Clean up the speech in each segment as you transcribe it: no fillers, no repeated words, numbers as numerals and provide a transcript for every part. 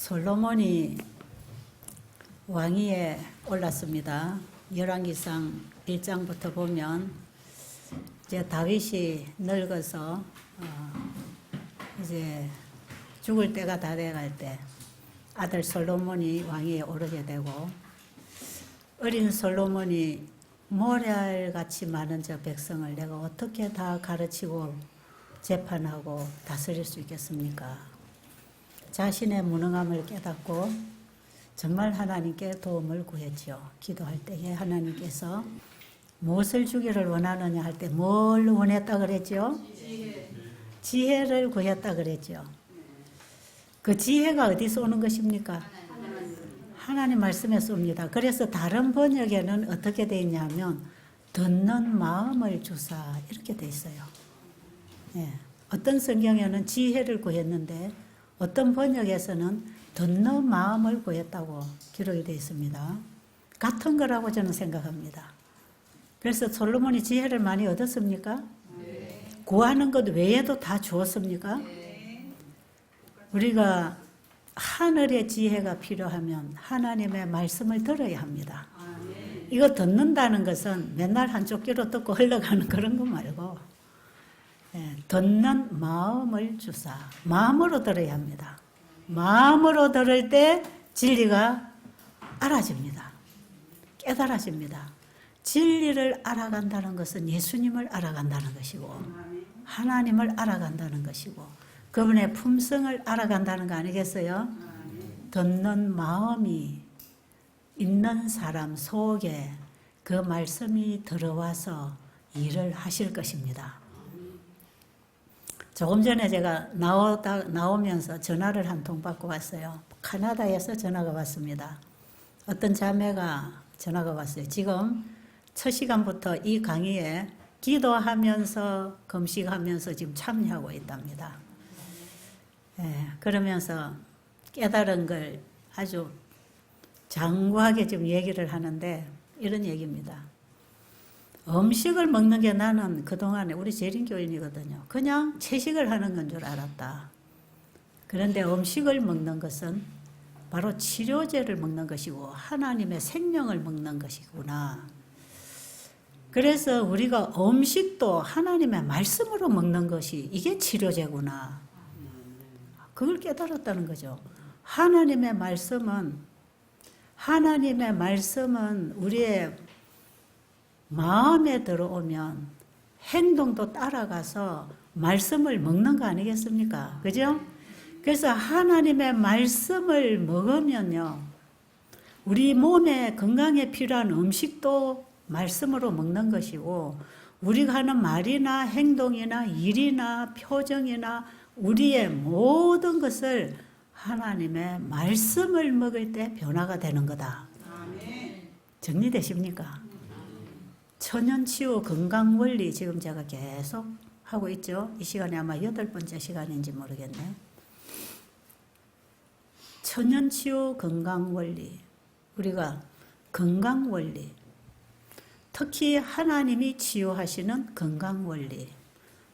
솔로몬이 왕위에 올랐습니다. 열왕기상 1장부터 보면 이제 다윗이 늙어서 이제 죽을 때가 다 돼갈 때 아들 솔로몬이 왕위에 오르게 되고, 어린 솔로몬이 모래알같이 많은 저 백성을 내가 어떻게 다 가르치고 재판하고 다스릴 수 있겠습니까? 자신의 무능함을 깨닫고 정말 하나님께 도움을 구했죠. 기도할 때에 하나님께서 무엇을 주기를 원하느냐 할 때 뭘 원했다 그랬죠? 지혜를 구했다 그랬죠. 그 지혜가 어디서 오는 것입니까? 하나님 말씀에서 옵니다. 그래서 다른 번역에는 어떻게 되어 있냐면 듣는 마음을 주사 이렇게 되어 있어요. 예. 어떤 성경에는 지혜를 구했는데 어떤 번역에서는 듣는 마음을 구했다고 기록이 되어 있습니다. 같은 거라고 저는 생각합니다. 그래서 솔로몬이 지혜를 많이 얻었습니까? 네. 구하는 것 외에도 다 주었습니까? 네. 우리가 하늘의 지혜가 필요하면 하나님의 말씀을 들어야 합니다. 네. 이거 듣는다는 것은 맨날 한쪽 귀로 듣고 흘러가는 그런 거 말고, 듣는 마음을 주사, 마음으로 들어야 합니다. 마음으로 들을 때 진리가 알아집니다. 깨달아집니다. 진리를 알아간다는 것은 예수님을 알아간다는 것이고 하나님을 알아간다는 것이고 그분의 품성을 알아간다는 거 아니겠어요? 듣는 마음이 있는 사람 속에 그 말씀이 들어와서 일을 하실 것입니다. 조금 전에 제가 나오면서 전화를 한 통 받고 왔어요. 캐나다에서 전화가 왔습니다. 어떤 자매가 전화가 왔어요. 지금 첫 시간부터 이 강의에 기도하면서 금식하면서 지금 참여하고 있답니다. 그러면서 깨달은 걸 아주 장구하게 지금 얘기를 하는데 이런 얘기입니다. 음식을 먹는 게 나는 그동안에 우리 재림교인이거든요. 그냥 채식을 하는 건 줄 알았다. 그런데 음식을 먹는 것은 바로 치료제를 먹는 것이고 하나님의 생명을 먹는 것이구나. 그래서 우리가 음식도 하나님의 말씀으로 먹는 것이 이게 치료제구나. 그걸 깨달았다는 거죠. 하나님의 말씀은 우리의 마음에 들어오면 행동도 따라가서 말씀을 먹는 거 아니겠습니까? 그죠? 그래서 하나님의 말씀을 먹으면요, 우리 몸에 건강에 필요한 음식도 말씀으로 먹는 것이고, 우리가 하는 말이나 행동이나 일이나 표정이나 우리의 모든 것을 하나님의 말씀을 먹을 때 변화가 되는 거다. 정리되십니까? 천연치유 건강원리 지금 제가 계속 하고 있죠. 이 시간에 아마 8번째 시간인지 모르겠네. 천연치유 건강원리. 우리가 건강원리. 특히 하나님이 치유하시는 건강원리.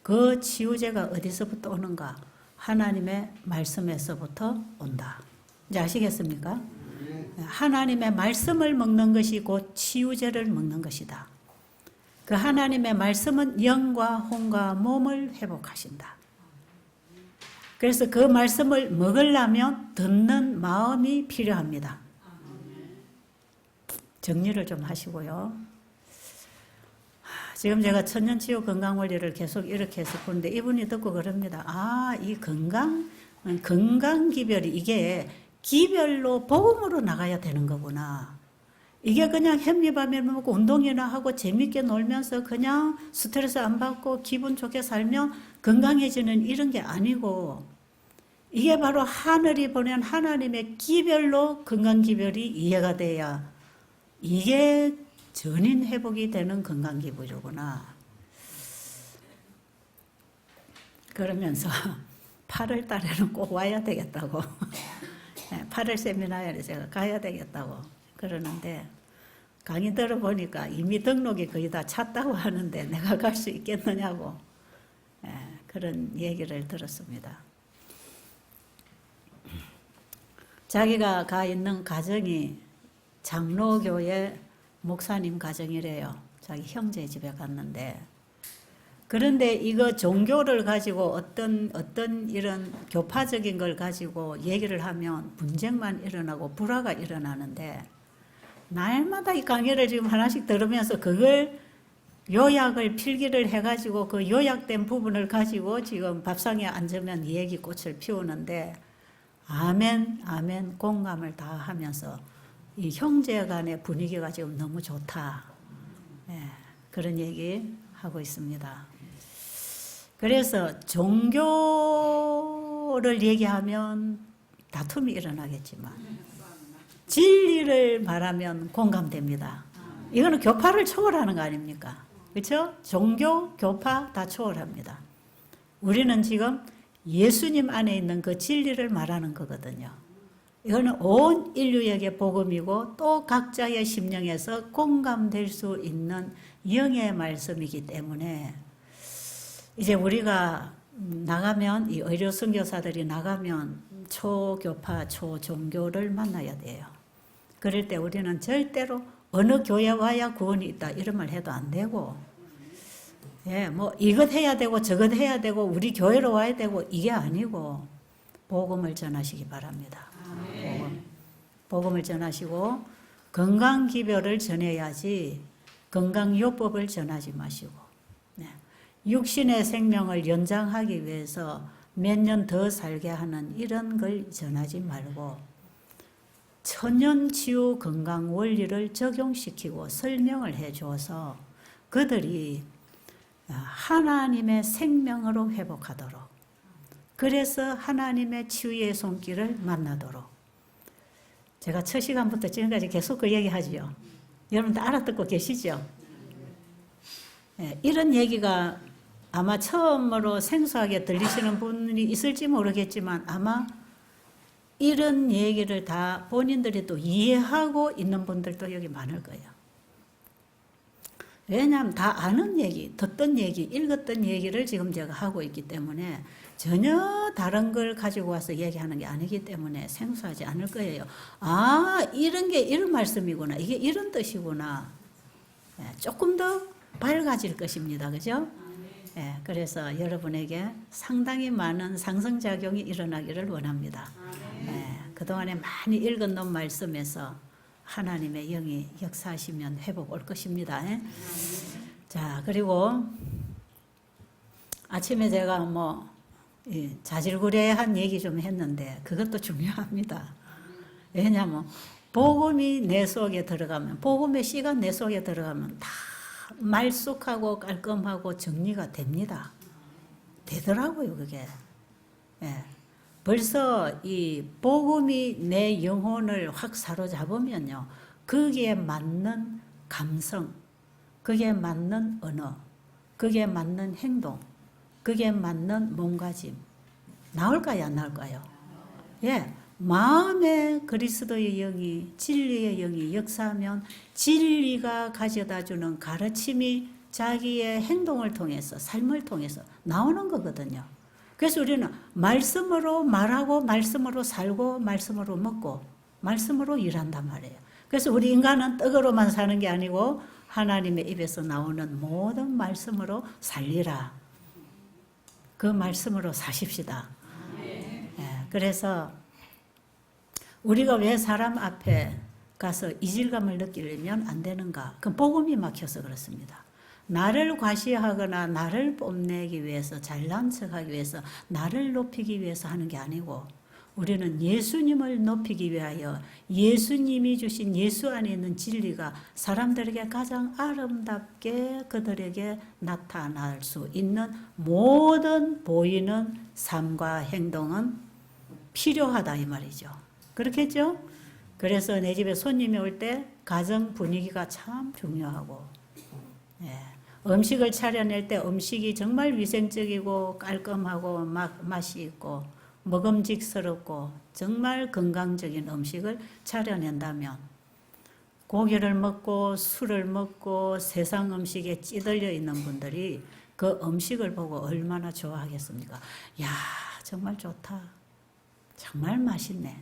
그 치유제가 어디서부터 오는가? 하나님의 말씀에서부터 온다. 이제 아시겠습니까? 하나님의 말씀을 먹는 것이 곧 치유제를 먹는 것이다. 그 하나님의 말씀은 영과 혼과 몸을 회복하신다. 그래서 그 말씀을 먹으려면 듣는 마음이 필요합니다. 정리를 좀 하시고요. 지금 제가 천년치유 건강원리를 계속 이렇게 해서 보는데 이분이 듣고 그럽니다. 이 건강기별이 이게 기별로 복음으로 나가야 되는 거구나. 이게 그냥 햄리밥을 먹고 운동이나 하고 재밌게 놀면서 그냥 스트레스 안 받고 기분 좋게 살면 건강해지는 이런 게 아니고, 이게 바로 하늘이 보낸 하나님의 기별로 건강기별이 이해가 돼야 이게 전인 회복이 되는 건강기별이구나. 그러면서 8월 달에는 꼭 와야 되겠다고 8월 세미나에 제가 가야 되겠다고 그러는데, 강의 들어보니까 이미 등록이 거의 다 찼다고 하는데 내가 갈 수 있겠느냐고 그런 얘기를 들었습니다. 자기가 가 있는 가정이 장로교회 목사님 가정이래요. 자기 형제 집에 갔는데, 그런데 이거 종교를 가지고 어떤 이런 교파적인 걸 가지고 얘기를 하면 분쟁만 일어나고 불화가 일어나는데, 날마다 이 강의를 지금 하나씩 들으면서 그걸 요약을 필기를 해가지고 그 요약된 부분을 가지고 지금 밥상에 앉으면 얘기꽃을 피우는데, 아멘, 아멘, 공감을 다 하면서 이 형제 간의 분위기가 지금 너무 좋다. 예, 그런 얘기 하고 있습니다. 그래서 종교를 얘기하면 다툼이 일어나겠지만 진리를 말하면 공감됩니다. 이거는 교파를 초월하는 거 아닙니까? 그렇죠? 종교, 교파 다 초월합니다. 우리는 지금 예수님 안에 있는 그 진리를 말하는 거거든요. 이거는 온 인류에게 복음이고 또 각자의 심령에서 공감될 수 있는 영의 말씀이기 때문에 이제 우리가 나가면, 이 의료 선교사들이 나가면 초교파, 초종교를 만나야 돼요. 그럴 때 우리는 절대로 어느 교회 와야 구원이 있다 이런 말 해도 안 되고, 예, 뭐 이것 해야 되고 저것 해야 되고 우리 교회로 와야 되고 이게 아니고 복음을 전하시기 바랍니다. 복음을 전하시고 건강기별을 전해야지 건강요법을 전하지 마시고, 네. 육신의 생명을 연장하기 위해서 몇 년 더 살게 하는 이런 걸 전하지 말고 천연치유 건강 원리를 적용시키고 설명을 해줘서 그들이 하나님의 생명으로 회복하도록, 그래서 하나님의 치유의 손길을 만나도록. 제가 첫 시간부터 지금까지 계속 그 얘기하지요. 여러분들 알아듣고 계시죠? 예, 이런 얘기가 아마 처음으로 생소하게 들리시는 분이 있을지 모르겠지만 아마 이런 얘기를 다 본인들이 또 이해하고 있는 분들도 여기 많을 거예요. 왜냐하면 다 아는 얘기, 듣던 얘기, 읽었던 얘기를 지금 제가 하고 있기 때문에 전혀 다른 걸 가지고 와서 얘기하는 게 아니기 때문에 생소하지 않을 거예요. 아, 이런 게 이런 말씀이구나. 이게 이런 뜻이구나. 예, 조금 더 밝아질 것입니다. 그죠? 예, 그래서 여러분에게 상당히 많은 상승작용이 일어나기를 원합니다. 예, 그동안에 많이 읽어놓은 말씀에서 하나님의 영이 역사하시면 회복 올 것입니다. 예? 자, 그리고 아침에 제가 뭐 자질구레한 얘기 좀 했는데 그것도 중요합니다. 왜냐하면 복음이 내 속에 들어가면, 복음의 씨가 내 속에 들어가면 다 말쑥하고 깔끔하고 정리가 됩니다. 되더라고요, 그게. 예. 벌써 이 복음이 내 영혼을 확 사로잡으면요, 거기에 맞는 감성, 거기에 맞는 언어, 거기에 맞는 행동, 거기에 맞는 몸가짐 나올까요, 안 나올까요? 예. 마음에 그리스도의 영이, 진리의 영이 역사하면 진리가 가져다주는 가르침이 자기의 행동을 통해서, 삶을 통해서 나오는 거거든요. 그래서 우리는 말씀으로 말하고, 말씀으로 살고, 말씀으로 먹고, 말씀으로 일한단 말이에요. 그래서 우리 인간은 떡으로만 사는 게 아니고 하나님의 입에서 나오는 모든 말씀으로 살리라. 그 말씀으로 사십시다. 예, 그래서 우리가 왜 사람 앞에 가서 이질감을 느끼려면 안 되는가? 그건 복음이 막혀서 그렇습니다. 나를 과시하거나 나를 뽐내기 위해서, 잘난 척하기 위해서, 나를 높이기 위해서 하는 게 아니고 우리는 예수님을 높이기 위하여 예수님이 주신 예수 안에 있는 진리가 사람들에게 가장 아름답게 그들에게 나타날 수 있는 모든 보이는 삶과 행동은 필요하다 이 말이죠. 그렇겠죠? 그래서 내 집에 손님이 올 때 가정 분위기가 참 중요하고, 예. 음식을 차려낼 때 음식이 정말 위생적이고 깔끔하고 맛이 있고 먹음직스럽고 정말 건강적인 음식을 차려낸다면, 고기를 먹고 술을 먹고 세상 음식에 찌들려 있는 분들이 그 음식을 보고 얼마나 좋아하겠습니까? 야, 정말 좋다. 정말 맛있네.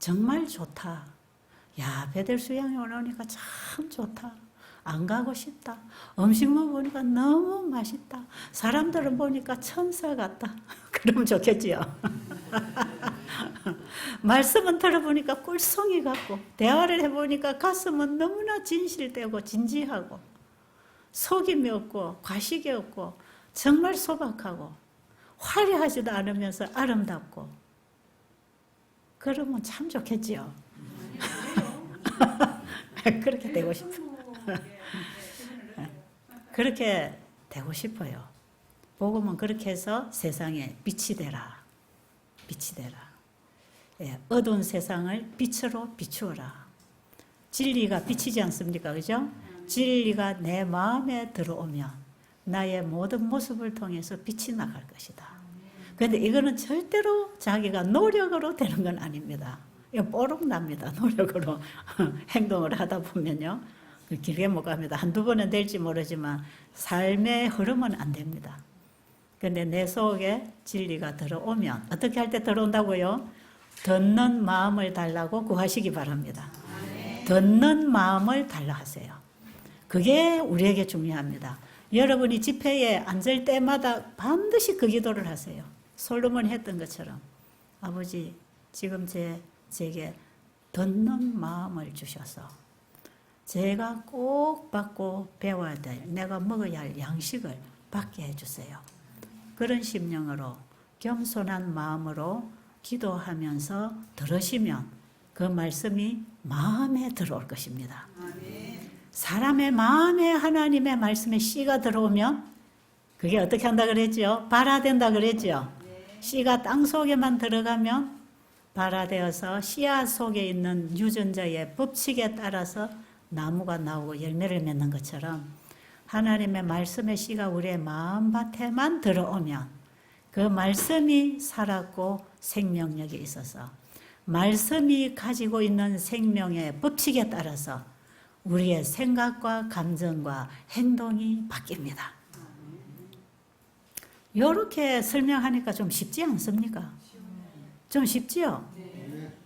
정말 좋다. 야, 베델 수양에 오니까 참 좋다. 안 가고 싶다. 음식만 보니까 너무 맛있다. 사람들을 보니까 천사 같다. 그러면 좋겠지요. 말씀은 들어보니까 꿀송이 같고, 대화를 해보니까 가슴은 너무나 진실되고 진지하고, 속임이 없고 과식이 없고 정말 소박하고 화려하지도 않으면서 아름답고, 그러면 참 좋겠지요. 그렇게 되고 싶어요. 그렇게 되고 싶어요. 복음은 그렇게 해서 세상에 빛이 되라. 빛이 되라. 예, 어두운 세상을 빛으로 비추어라. 진리가 빛이지 않습니까? 그죠? 진리가 내 마음에 들어오면 나의 모든 모습을 통해서 빛이 나갈 것이다. 그런데 이거는 절대로 자기가 노력으로 되는 건 아닙니다. 이거 뽀록 납니다. 노력으로 행동을 하다 보면요. 길게 못 갑니다. 한두 번은 될지 모르지만 삶의 흐름은 안 됩니다. 그런데 내 속에 진리가 들어오면 어떻게 할 때 들어온다고요? 듣는 마음을 달라고 구하시기 바랍니다. 듣는 마음을 달라 하세요. 그게 우리에게 중요합니다. 여러분이 집회에 앉을 때마다 반드시 그 기도를 하세요. 솔로몬이 했던 것처럼, 아버지 지금 제게 듣는 마음을 주셔서 제가 꼭 받고 배워야 될, 내가 먹어야 할 양식을 받게 해주세요. 그런 심령으로 겸손한 마음으로 기도하면서 들으시면 그 말씀이 마음에 들어올 것입니다. 사람의 마음에 하나님의 말씀에 씨가 들어오면 그게 어떻게 한다 그랬죠? 발화된다 그랬죠? 씨가 땅 속에만 들어가면 발화되어서 씨앗 속에 있는 유전자의 법칙에 따라서 나무가 나오고 열매를 맺는 것처럼 하나님의 말씀의 씨가 우리의 마음밭에만 들어오면 그 말씀이 살았고 생명력이 있어서 말씀이 가지고 있는 생명의 법칙에 따라서 우리의 생각과 감정과 행동이 바뀝니다. 이렇게 설명하니까 좀 쉽지 않습니까? 좀 쉽지요?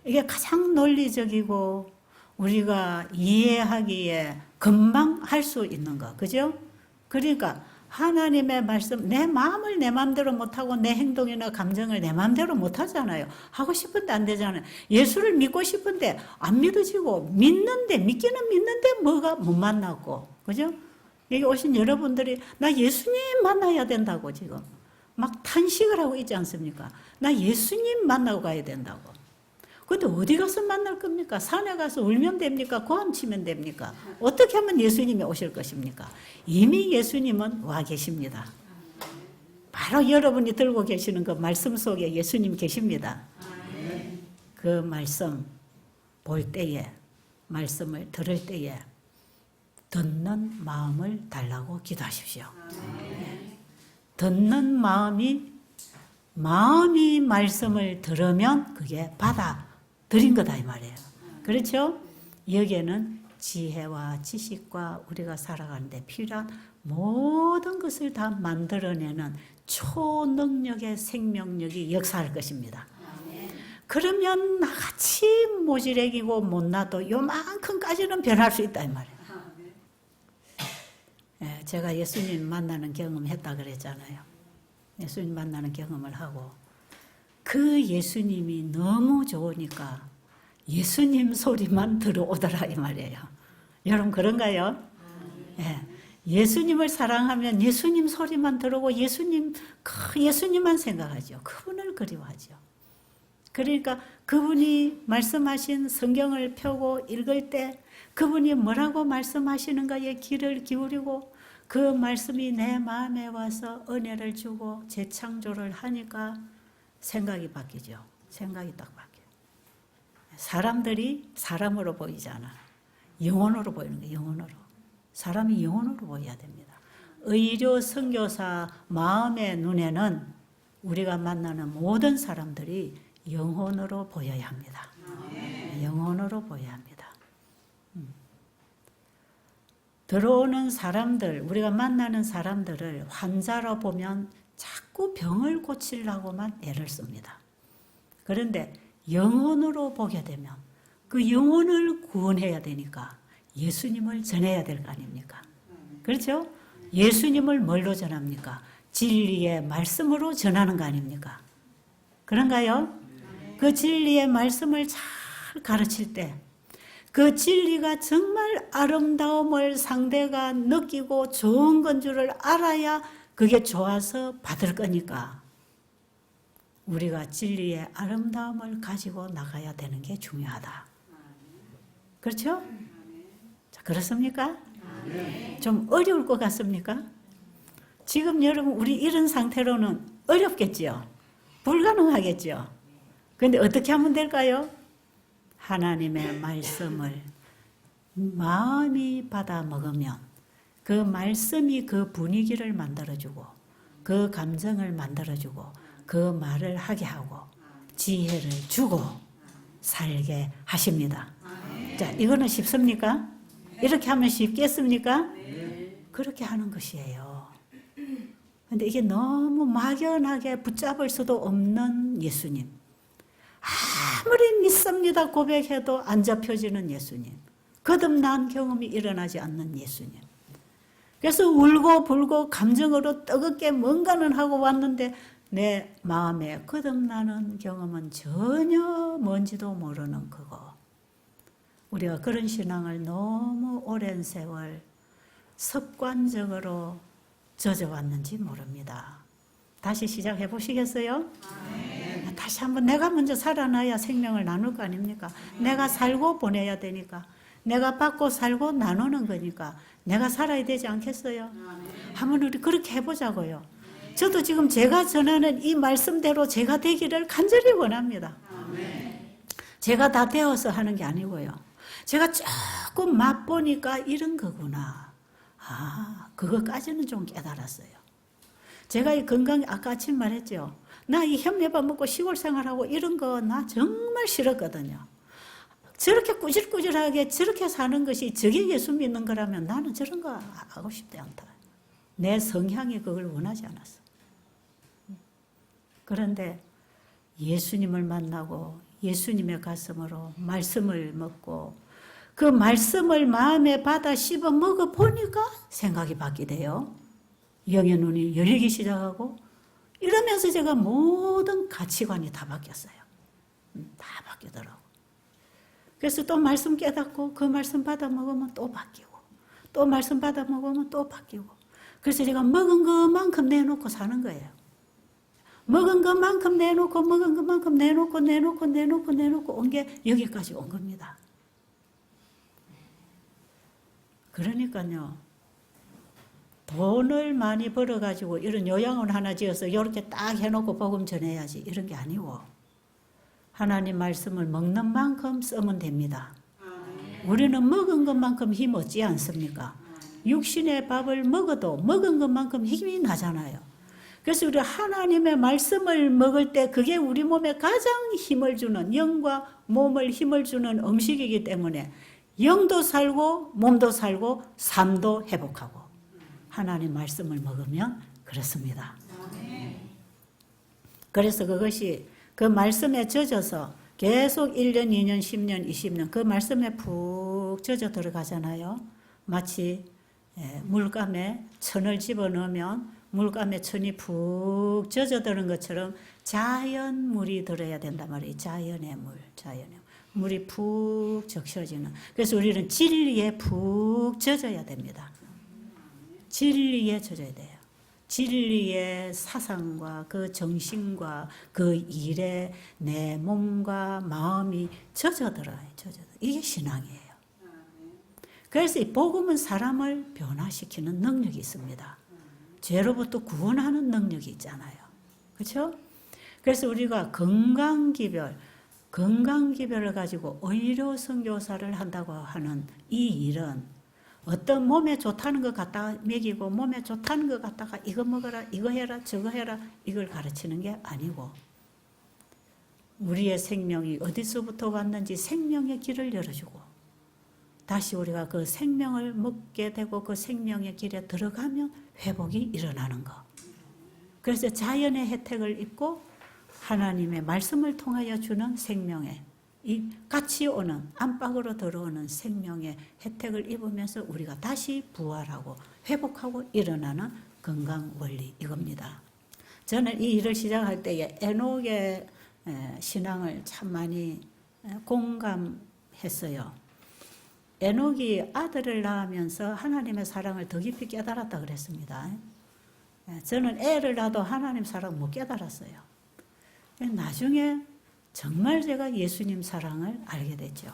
이게 가장 논리적이고 우리가 이해하기에 금방 할 수 있는 거, 그죠? 그러니까 하나님의 말씀, 내 마음을 내 마음대로 못하고 내 행동이나 감정을 내 마음대로 못하잖아요. 하고 싶은데 안 되잖아요. 예수를 믿고 싶은데 안 믿어지고, 믿기는 믿는데 뭐가 못 만나고, 그죠? 여기 오신 여러분들이 나 예수님 만나야 된다고 지금 막 탄식을 하고 있지 않습니까? 나 예수님 만나고 가야 된다고. 근데 어디 가서 만날 겁니까? 산에 가서 울면 됩니까? 고함 치면 됩니까? 어떻게 하면 예수님이 오실 것입니까? 이미 예수님은 와 계십니다. 바로 여러분이 들고 계시는 그 말씀 속에 예수님 계십니다. 그 말씀 볼 때에, 말씀을 들을 때에 듣는 마음을 달라고 기도하십시오. 듣는 마음이 말씀을 들으면 그게 받아들인 거다 이 말이에요. 그렇죠? 여기에는 지혜와 지식과 우리가 살아가는데 필요한 모든 것을 다 만들어내는 초능력의 생명력이 역사할 것입니다. 그러면 나같이 모지렉이고 못나도 요만큼까지는 변할 수 있다 이 말이에요. 예, 제가 예수님 만나는 경험했다 그랬잖아요. 예수님 만나는 경험을 하고 그 예수님이 너무 좋으니까 예수님 소리만 들어오더라 이 말이에요. 여러분 그런가요? 예, 예수님을 사랑하면 예수님 소리만 들어오고 예수님만 생각하죠. 그분을 그리워하죠. 그러니까 그분이 말씀하신 성경을 펴고 읽을 때 그분이 뭐라고 말씀하시는가에 귀를 기울이고 그 말씀이 내 마음에 와서 은혜를 주고 재창조를 하니까 생각이 바뀌죠. 생각이 딱 바뀌어요. 사람들이 사람으로 보이잖아. 영혼으로 보이는 거예요. 영혼으로. 사람이 영혼으로 보여야 됩니다. 의료 선교사 마음의 눈에는 우리가 만나는 모든 사람들이 영혼으로 보여야 합니다. 영혼으로 보여야 합니다. 들어오는 사람들, 우리가 만나는 사람들을 환자로 보면 자꾸 병을 고치려고만 애를 씁니다. 그런데 영혼으로 보게 되면 그 영혼을 구원해야 되니까 예수님을 전해야 될 거 아닙니까? 그렇죠? 예수님을 뭘로 전합니까? 진리의 말씀으로 전하는 거 아닙니까? 그런가요? 그 진리의 말씀을 잘 가르칠 때 그 진리가 정말 아름다움을 상대가 느끼고 좋은 건 줄을 알아야 그게 좋아서 받을 거니까 우리가 진리의 아름다움을 가지고 나가야 되는 게 중요하다. 그렇죠? 자, 그렇습니까? 좀 어려울 것 같습니까? 지금 여러분 우리 이런 상태로는 어렵겠지요? 불가능하겠죠? 그런데 어떻게 하면 될까요? 하나님의 말씀을 마음이 받아 먹으면 그 말씀이 그 분위기를 만들어주고 그 감정을 만들어주고 그 말을 하게 하고 지혜를 주고 살게 하십니다. 자, 이거는 쉽습니까? 이렇게 하면 쉽겠습니까? 그렇게 하는 것이에요. 근데 이게 너무 막연하게 붙잡을 수도 없는 예수님. 아무리 믿습니다 고백해도 안 잡혀지는 예수님. 거듭난 경험이 일어나지 않는 예수님. 그래서 울고 불고 감정으로 뜨겁게 뭔가는 하고 왔는데 내 마음에 거듭나는 경험은 전혀 뭔지도 모르는 그거. 우리가 그런 신앙을 너무 오랜 세월 습관적으로 젖어왔는지 모릅니다. 다시 시작해 보시겠어요? 다시 한번 내가 먼저 살아나야 생명을 나눌 거 아닙니까? 내가 살고 보내야 되니까. 내가 받고 살고 나누는 거니까 내가 살아야 되지 않겠어요? 한번 우리 그렇게 해보자고요. 저도 지금 제가 전하는 이 말씀대로 제가 되기를 간절히 원합니다. 제가 다 되어서 하는 게 아니고요. 제가 조금 맛보니까 이런 거구나. 아, 그거까지는 좀 깨달았어요. 제가 이 건강, 아까 아침 말했죠. 나 이 현미밥 먹고 시골 생활하고 이런 거 나 정말 싫었거든요. 저렇게 꾸질꾸질하게 저렇게 사는 것이 저게 예수 믿는 거라면 나는 저런 거 하고 싶지 않다. 내 성향이 그걸 원하지 않았어. 그런데 예수님을 만나고 예수님의 가슴으로 말씀을 먹고 그 말씀을 마음에 받아 씹어 먹어보니까 생각이 바뀌대요. 영의 눈이 열리기 시작하고 이러면서 제가 모든 가치관이 다 바뀌었어요. 다 바뀌더라고. 그래서 또 말씀 깨닫고 그 말씀 받아 먹으면 또 바뀌고 또 말씀 받아 먹으면 또 바뀌고 그래서 제가 먹은 것만큼 내놓고 사는 거예요. 먹은 것만큼 내놓고 먹은 것만큼 내놓고 온 게 여기까지 온 겁니다. 그러니까요. 돈을 많이 벌어가지고 이런 요양원 하나 지어서 이렇게 딱 해놓고 복음 전해야지 이런 게 아니고 하나님 말씀을 먹는 만큼 쓰면 됩니다. 우리는 먹은 것만큼 힘 얻지 않습니까? 육신의 밥을 먹어도 먹은 것만큼 힘이 나잖아요. 그래서 우리 하나님의 말씀을 먹을 때 그게 우리 몸에 가장 힘을 주는 영과 몸을 힘을 주는 음식이기 때문에 영도 살고 몸도 살고 삶도 회복하고 하나님 말씀을 먹으면 그렇습니다. 그래서 그것이 그 말씀에 젖어서 계속 1년, 2년, 10년, 20년 그 말씀에 푹 젖어 들어가잖아요. 마치 물감에 천을 집어넣으면 물감에 천이 푹 젖어드는 것처럼 자연 물이 들어야 된단 말이에요. 자연의 물, 자연의 물. 물이 푹 적셔지는. 그래서 우리는 진리에 푹 젖어야 됩니다. 진리에 젖어야 돼요. 진리의 사상과 그 정신과 그 일에 내 몸과 마음이 젖어들어요. 이게 신앙이에요. 그래서 이 복음은 사람을 변화시키는 능력이 있습니다. 죄로부터 구원하는 능력이 있잖아요. 그렇죠? 그래서 우리가 건강기별을 가지고 의료 선교사를 한다고 하는 이 일은 어떤 몸에 좋다는 것 갖다가 먹이고 몸에 좋다는 것 갖다가 이거 먹어라, 이거 해라, 저거 해라 이걸 가르치는 게 아니고 우리의 생명이 어디서부터 왔는지 생명의 길을 열어주고 다시 우리가 그 생명을 먹게 되고 그 생명의 길에 들어가면 회복이 일어나는 거. 그래서 자연의 혜택을 입고 하나님의 말씀을 통하여 주는 생명의 이 같이 오는 안팎으로 들어오는 생명의 혜택을 입으면서 우리가 다시 부활하고 회복하고 일어나는 건강 원리 이겁니다. 저는 이 일을 시작할 때에 에녹의 신앙을 참 많이 공감했어요. 에녹이 아들을 낳으면서 하나님의 사랑을 더 깊이 깨달았다 그랬습니다. 저는 애를 낳아도 하나님 사랑 못 깨달았어요. 나중에 정말 제가 예수님 사랑을 알게 됐죠.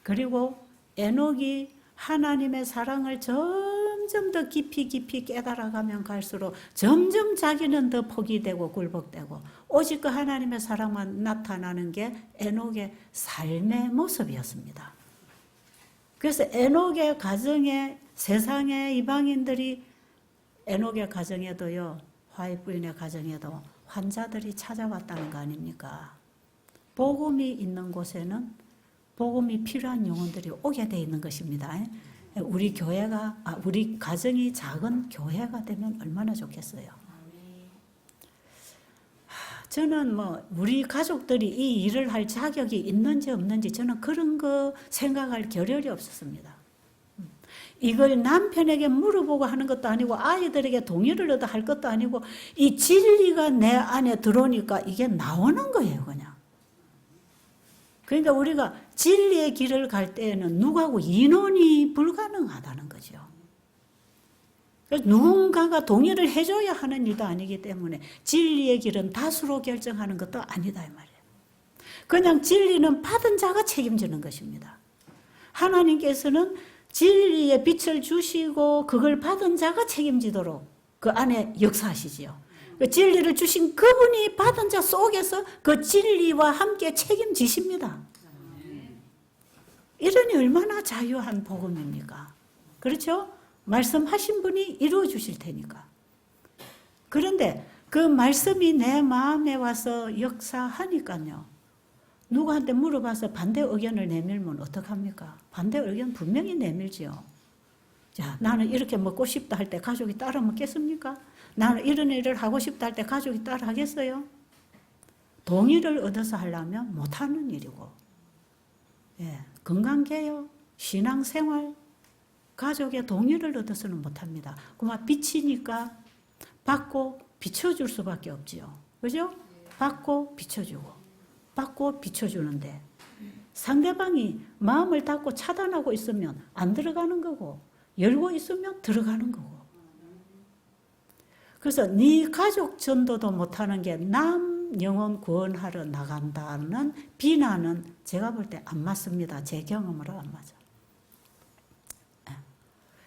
그리고 에녹이 하나님의 사랑을 점점 더 깊이 깨달아가면 갈수록 점점 자기는 더 포기되고 굴복되고 오직 그 하나님의 사랑만 나타나는 게 에녹의 삶의 모습이었습니다. 그래서 에녹의 가정에 세상의 이방인들이 에녹의 가정에도요, 화해 부인의 가정에도 환자들이 찾아왔다는 거 아닙니까? 복음이 있는 곳에는 복음이 필요한 영혼들이 오게 돼 있는 것입니다. 우리 교회가, 우리 가정이 작은 교회가 되면 얼마나 좋겠어요. 저는 우리 가족들이 이 일을 할 자격이 있는지 없는지 저는 그런 거 생각할 겨를이 없었습니다. 이걸 남편에게 물어보고 하는 것도 아니고 아이들에게 동의를 얻어 할 것도 아니고 이 진리가 내 안에 들어오니까 이게 나오는 거예요, 그냥. 그러니까 우리가 진리의 길을 갈 때에는 누구하고 인원이 불가능하다는 거죠. 그래서 누군가가 동의를 해줘야 하는 일도 아니기 때문에 진리의 길은 다수로 결정하는 것도 아니다 이 말이에요. 그냥 진리는 받은 자가 책임지는 것입니다. 하나님께서는 진리의 빛을 주시고 그걸 받은 자가 책임지도록 그 안에 역사하시지요. 그 진리를 주신 그분이 받은 자 속에서 그 진리와 함께 책임지십니다. 이러니 얼마나 자유한 복음입니까? 그렇죠? 말씀하신 분이 이루어 주실 테니까. 그런데 그 말씀이 내 마음에 와서 역사하니까요. 누구한테 물어봐서 반대 의견을 내밀면 어떡합니까? 반대 의견 분명히 내밀지요. 자, 나는 이렇게 먹고 싶다 할 때 가족이 따라 먹겠습니까? 나는 이런 일을 하고 싶다 할 때 가족이 따라 하겠어요? 동의를 얻어서 하려면 못하는 일이고, 건강개혁, 신앙생활, 가족의 동의를 얻어서는 못합니다. 그만 비치니까 받고 비춰줄 수밖에 없지요. 그죠? 받고 비춰주고. 받고 비춰주는데 상대방이 마음을 닫고 차단하고 있으면 안 들어가는 거고 열고 있으면 들어가는 거고. 그래서 네 가족 전도도 못하는 게 남 영혼 구원하러 나간다는 비난은 제가 볼 때 안 맞습니다. 제 경험으로 안 맞아.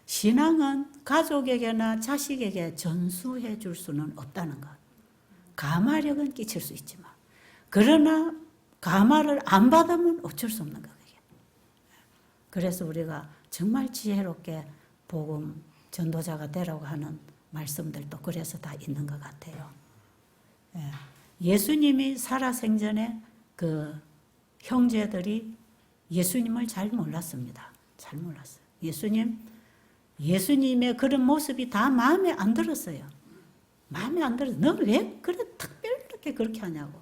신앙은 가족에게나 자식에게 전수해 줄 수는 없다는 것. 가마력은 끼칠 수 있지만 그러나 가마를 안 받으면 어쩔 수 없는 거예요. 그래서 우리가 정말 지혜롭게 복음 전도자가 되라고 하는 말씀들도 그래서 다 있는 것 같아요. 예수님이 살아생전에 그 형제들이 예수님을 잘 몰랐습니다. 잘 몰랐어요. 예수님의 그런 모습이 다 마음에 안 들었어요. 마음에 안 들어서 너 왜 그래 특별하게 그렇게 하냐고.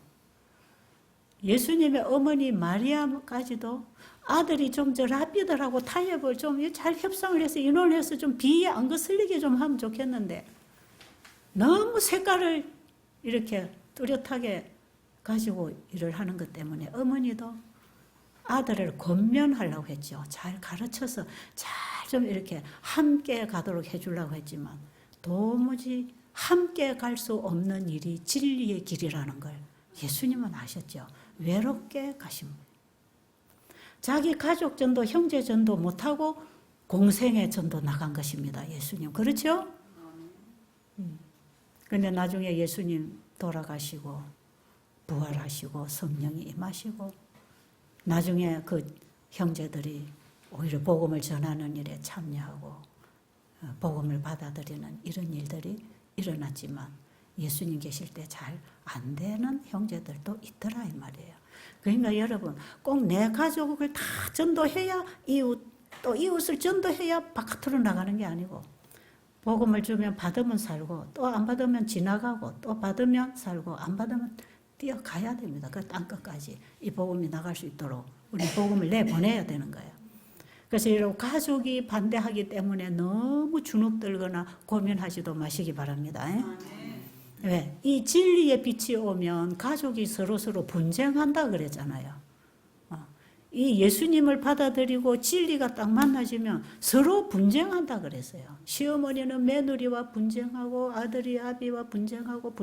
예수님의 어머니 마리아까지도 아들이 좀 저 랍비들하고 타협을 좀 잘 협상을 해서 인원을 해서 좀 비에 안 거슬리게 좀 하면 좋겠는데 너무 색깔을 이렇게 뚜렷하게 가지고 일을 하는 것 때문에 어머니도 아들을 권면하려고 했죠. 잘 가르쳐서 잘 좀 이렇게 함께 가도록 해주려고 했지만 도무지 함께 갈 수 없는 일이 진리의 길이라는 걸 예수님은 아셨죠. 외롭게 가신 분. 자기 가족 전도, 형제 전도 못하고 공생의 전도 나간 것입니다. 예수님. 그렇죠? 그런데 나중에 예수님 돌아가시고 부활하시고 성령이 임하시고 나중에 그 형제들이 오히려 복음을 전하는 일에 참여하고 복음을 받아들이는 이런 일들이 일어났지만 예수님 계실 때 잘 안 되는 형제들도 있더라 이 말이에요. 그러니까 여러분 꼭 내 가족을 다 전도해야 또 이웃을 전도해야 바깥으로 나가는 게 아니고 복음을 주면 받으면 살고 또 안 받으면 지나가고 또 받으면 살고 안 받으면 뛰어가야 됩니다. 그 땅끝까지 이 복음이 나갈 수 있도록 우리 복음을 내보내야 되는 거예요. 그래서 여러분 가족이 반대하기 때문에 너무 주눅들거나 고민하지도 마시기 바랍니다. 왜? 이 진리의 빛이 오면 가족이 서로서로 분쟁한다 그랬잖아요. 이 예수님을 받아들이고 진리가 딱 만나지면 서로 분쟁한다 그랬어요. 시어머니는 며느리와 분쟁하고 아들이 아비와 분쟁하고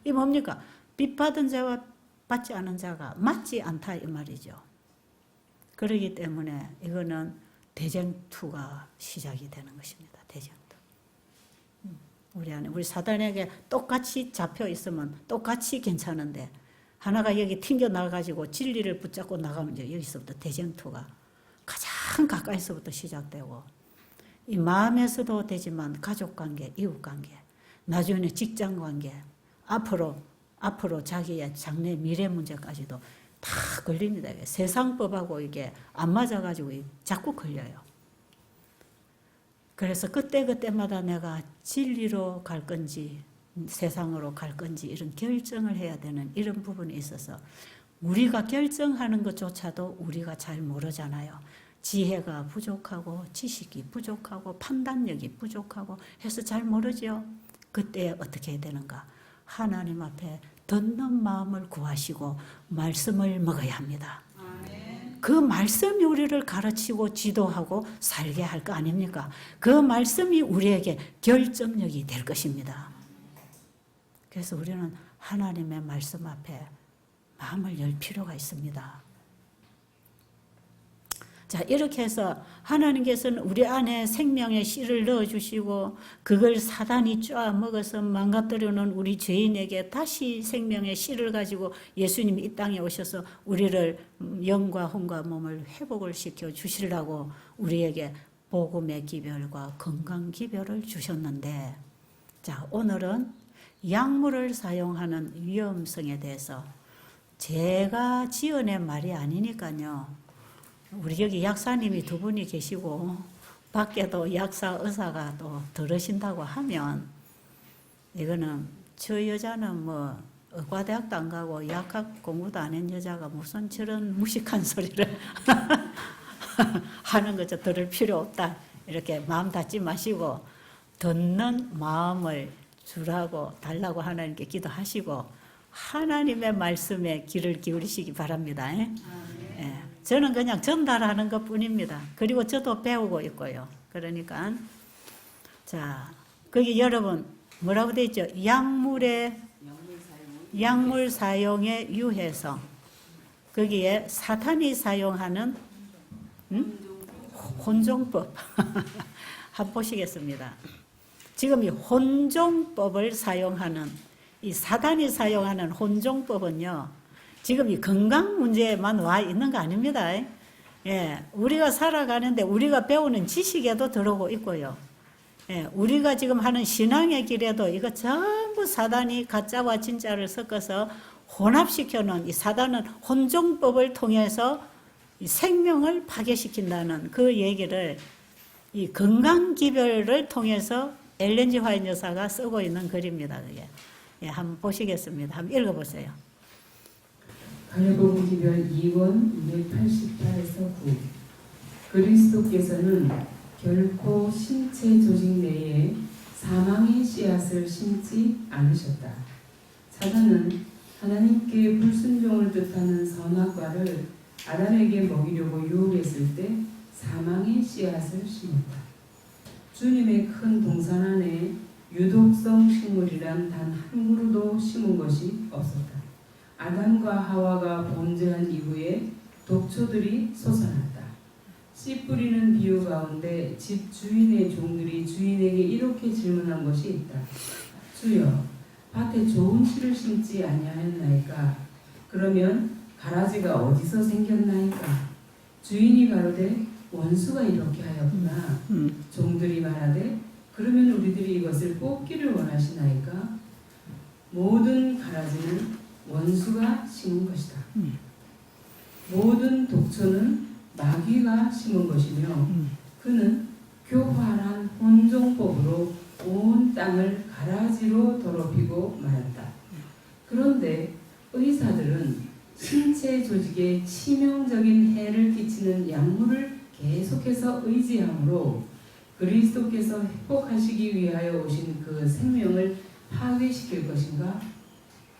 이 뭡니까? 빚 받은 자와 받지 않은 자가 맞지 않다 이 말이죠. 그렇기 때문에 이거는 대쟁투가 시작이 되는 것입니다. 대쟁투. 우리 안에 우리 사단에게 똑같이 잡혀 있으면 똑같이 괜찮은데 하나가 여기 튕겨 나가지고 진리를 붙잡고 나가면 이제 여기서부터 대쟁투가 가장 가까이서부터 시작되고 이 마음에서도 되지만 가족관계, 이웃관계, 나중에 직장관계, 앞으로 자기의 장래 미래 문제까지도 다 걸립니다. 세상법하고 이게 안 맞아가지고 자꾸 걸려요. 그래서 그때마다 내가 진리로 갈 건지 세상으로 갈 건지 이런 결정을 해야 되는 이런 부분이 있어서 우리가 결정하는 것조차도 우리가 잘 모르잖아요. 지혜가 부족하고 지식이 부족하고 판단력이 부족하고 해서 잘 모르죠. 그때 어떻게 해야 되는가? 하나님 앞에 듣는 마음을 구하시고 말씀을 먹어야 합니다. 그 말씀이 우리를 가르치고 지도하고 살게 할 거 아닙니까? 그 말씀이 우리에게 결정력이 될 것입니다. 그래서 우리는 하나님의 말씀 앞에 마음을 열 필요가 있습니다. 자, 이렇게 해서 하나님께서는 우리 안에 생명의 씨를 넣어주시고 그걸 사단이 쫙 먹어서 망가뜨려놓은 우리 죄인에게 다시 생명의 씨를 가지고 예수님이 이 땅에 오셔서 우리를 영과 혼과 몸을 회복을 시켜 주시려고 우리에게 복음의 기별과 건강 기별을 주셨는데, 자, 오늘은 약물을 사용하는 위험성에 대해서 제가 지어낸 말이 아니니까요. 우리 여기 약사님이 두 분이 계시고 밖에도 약사 의사가 또 들으신다고 하면 이거는 저 여자는 뭐 의과대학도 안 가고 약학 공부도 안 한 여자가 무슨 저런 무식한 소리를 하는 거죠. 들을 필요 없다. 이렇게 마음 닫지 마시고 듣는 마음을 달라고 하나님께 기도하시고 하나님의 말씀에 귀를 기울이시기 바랍니다. 저는 그냥 전달하는 것 뿐입니다. 그리고 저도 배우고 있고요. 그러니까 자, 거기 여러분 뭐라고 되어 있죠? 약물 사용의 유해성. 거기에 사탄이 사용하는 혼종법 한번 보시겠습니다. 지금 이 혼종법을 사용하는 이 사단이 사용하는 혼종법은요. 지금 이 건강 문제에만 와 있는 거 아닙니다. 예, 우리가 살아가는데 우리가 배우는 지식에도 들어오고 있고요. 예, 우리가 지금 하는 신앙의 길에도 이거 전부 사단이 가짜와 진짜를 섞어서 혼합시켜 놓은 이 사단은 혼종법을 통해서 이 생명을 파괴시킨다는 그 얘기를 이 건강기별을 통해서 엘렌 G 화이트 여사가 쓰고 있는 글입니다. 그게. 예, 한번 보시겠습니다. 한번 읽어보세요. 갈보음 기별 2권 288에서 9. 그리스도께서는 결코 신체 조직 내에 사망의 씨앗을 심지 않으셨다. 사단은 하나님께 불순종을 뜻하는 선악과를 아담에게 먹이려고 유혹했을 때 사망의 씨앗을 심었다. 주님의 큰 동산 안에 유독성 식물이란 단 한 그루도 심은 것이 없었다. 아담과 하와가 범죄한 이후에 독초들이 솟아났다. 씨 뿌리는 비유 가운데 집 주인의 종들이 주인에게 이렇게 질문한 것이 있다. 주여, 밭에 좋은 씨를 심지 아니하였나이까? 그러면 가라지가 어디서 생겼나이까? 주인이 가로되 원수가 이렇게 하였구나. 종들이 말하되 그러면 우리들이 이것을 뽑기를 원하시나이까? 모든 가라지는 원수가 심은 것이다. 모든 독초는 마귀가 심은 것이며 그는 교활한 혼종법으로 온 땅을 가라지로 더럽히고 말았다. 그런데 의사들은 신체 조직에 치명적인 해를 끼치는 약물을 계속해서 의지하므로 그리스도께서 회복하시기 위하여 오신 그 생명을 파괴시킬 것인가?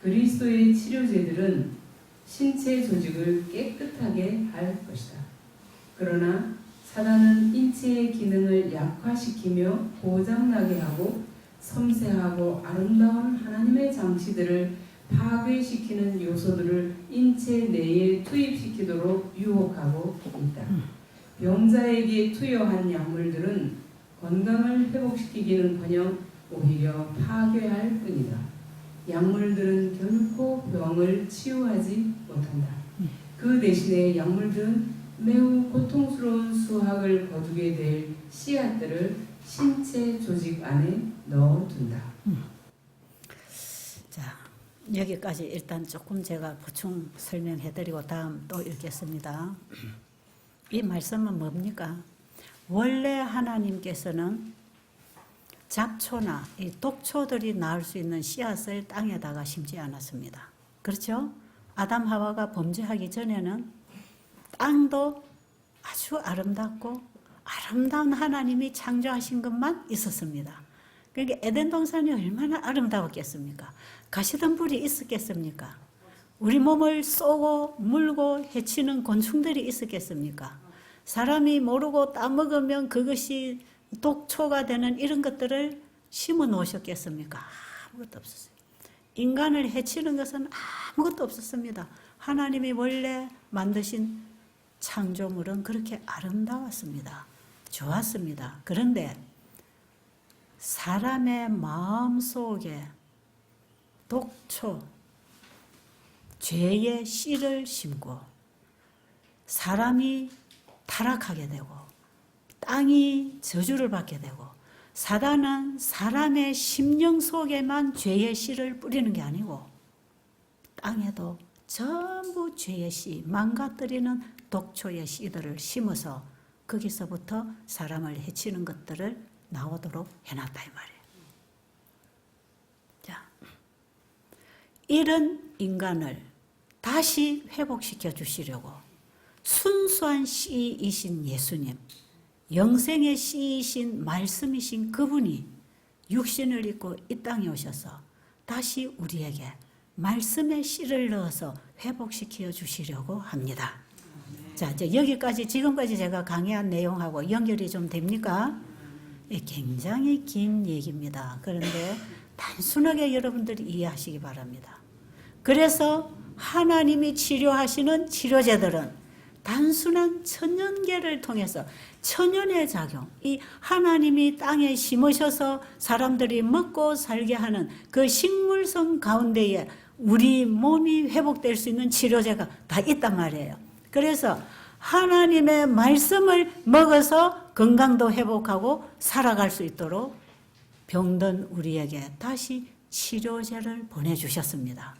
그리스도의 치료제들은 신체 조직을 깨끗하게 할 것이다. 그러나 사단은 인체의 기능을 약화시키며 고장나게 하고 섬세하고 아름다운 하나님의 장치들을 파괴시키는 요소들을 인체 내에 투입시키도록 유혹하고 있다. 병자에게 투여한 약물들은 건강을 회복시키기는커녕 오히려 파괴할 뿐이다. 약물들은 결코 병을 치유하지 못한다. 그 대신에 약물들은 매우 고통스러운 수학을 거두게 될 씨앗들을 신체 조직 안에 넣어둔다. 자, 여기까지 일단 조금 제가 보충 설명해드리고 다음 또 읽겠습니다. 이 말씀은 뭡니까? 원래 하나님께서는 잡초나 이 독초들이 낳을 수 있는 씨앗을 땅에다가 심지 않았습니다. 그렇죠? 아담 하와가 범죄하기 전에는 땅도 아주 아름답고 아름다운 하나님이 창조하신 것만 있었습니다. 그러니까 에덴 동산이 얼마나 아름다웠겠습니까? 가시덤불이 있었겠습니까? 우리 몸을 쏘고 물고 해치는 곤충들이 있었겠습니까? 사람이 모르고 따먹으면 그것이 독초가 되는 이런 것들을 심어 놓으셨겠습니까? 아무것도 없었어요. 인간을 해치는 것은 아무것도 없었습니다. 하나님이 원래 만드신 창조물은 그렇게 아름다웠습니다. 좋았습니다. 그런데 사람의 마음속에 독초, 죄의 씨를 심고 사람이 타락하게 되고 땅이 저주를 받게 되고 사단은 사람의 심령 속에만 죄의 씨를 뿌리는 게 아니고 땅에도 전부 죄의 씨, 망가뜨리는 독초의 씨들을 심어서 거기서부터 사람을 해치는 것들을 나오도록 해놨다 이 말이에요. 자, 이런 인간을 다시 회복시켜 주시려고 순수한 씨이신 예수님, 영생의 씨이신 말씀이신 그분이 육신을 입고 이 땅에 오셔서 다시 우리에게 말씀의 씨를 넣어서 회복시켜 주시려고 합니다. 자, 이제 여기까지 지금까지 제가 강의한 내용하고 연결이 좀 됩니까? 굉장히 긴 얘기입니다. 그런데 단순하게 여러분들이 이해하시기 바랍니다. 그래서 하나님이 치료하시는 치료제들은 단순한 천연계를 통해서 천연의 작용, 이 하나님이 땅에 심으셔서 사람들이 먹고 살게 하는 그 식물성 가운데에 우리 몸이 회복될 수 있는 치료제가 다 있단 말이에요. 그래서 하나님의 말씀을 먹어서 건강도 회복하고 살아갈 수 있도록 병든 우리에게 다시 치료제를 보내주셨습니다.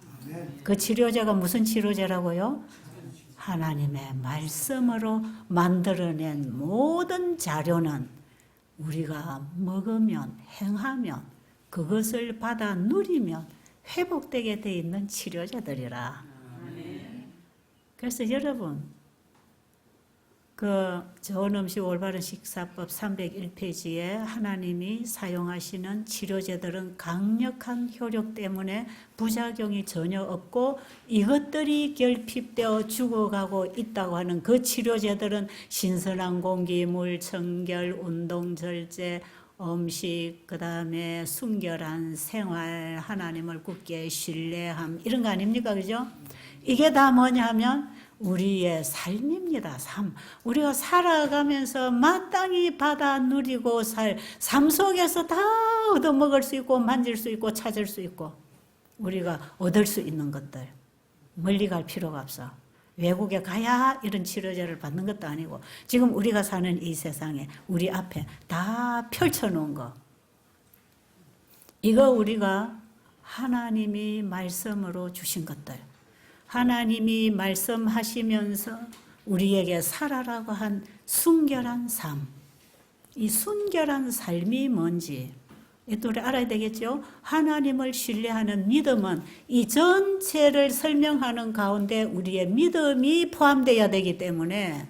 그 치료제가 무슨 치료제라고요? 하나님의 말씀으로 만들어낸 모든 자료는 우리가 먹으면 행하면 그것을 받아 누리면 회복되게 돼 있는 치료제들이라. 그래서 여러분 그 좋은 음식 올바른 식사법 301페이지에 하나님이 사용하시는 치료제들은 강력한 효력 때문에 부작용이 전혀 없고 이것들이 결핍되어 죽어가고 있다고 하는 그 치료제들은 신선한 공기, 물, 청결, 운동, 절제, 음식, 그 다음에 순결한 생활, 하나님을 굳게 신뢰함 이런 거 아닙니까? 그죠? 이게 다 뭐냐 하면 우리의 삶입니다. 삶. 우리가 살아가면서 마땅히 받아 누리고 살 삶 속에서 다 얻어먹을 수 있고 만질 수 있고 찾을 수 있고 우리가 얻을 수 있는 것들 멀리 갈 필요가 없어. 외국에 가야 이런 치료제를 받는 것도 아니고 지금 우리가 사는 이 세상에 우리 앞에 다 펼쳐놓은 거 이거 우리가 하나님이 말씀으로 주신 것들 하나님이 말씀하시면서 우리에게 살아라고 한 순결한 삶. 이 순결한 삶이 뭔지 이 노래 알아야 되겠죠? 하나님을 신뢰하는 믿음은 이 전체를 설명하는 가운데 우리의 믿음이 포함되어야 되기 때문에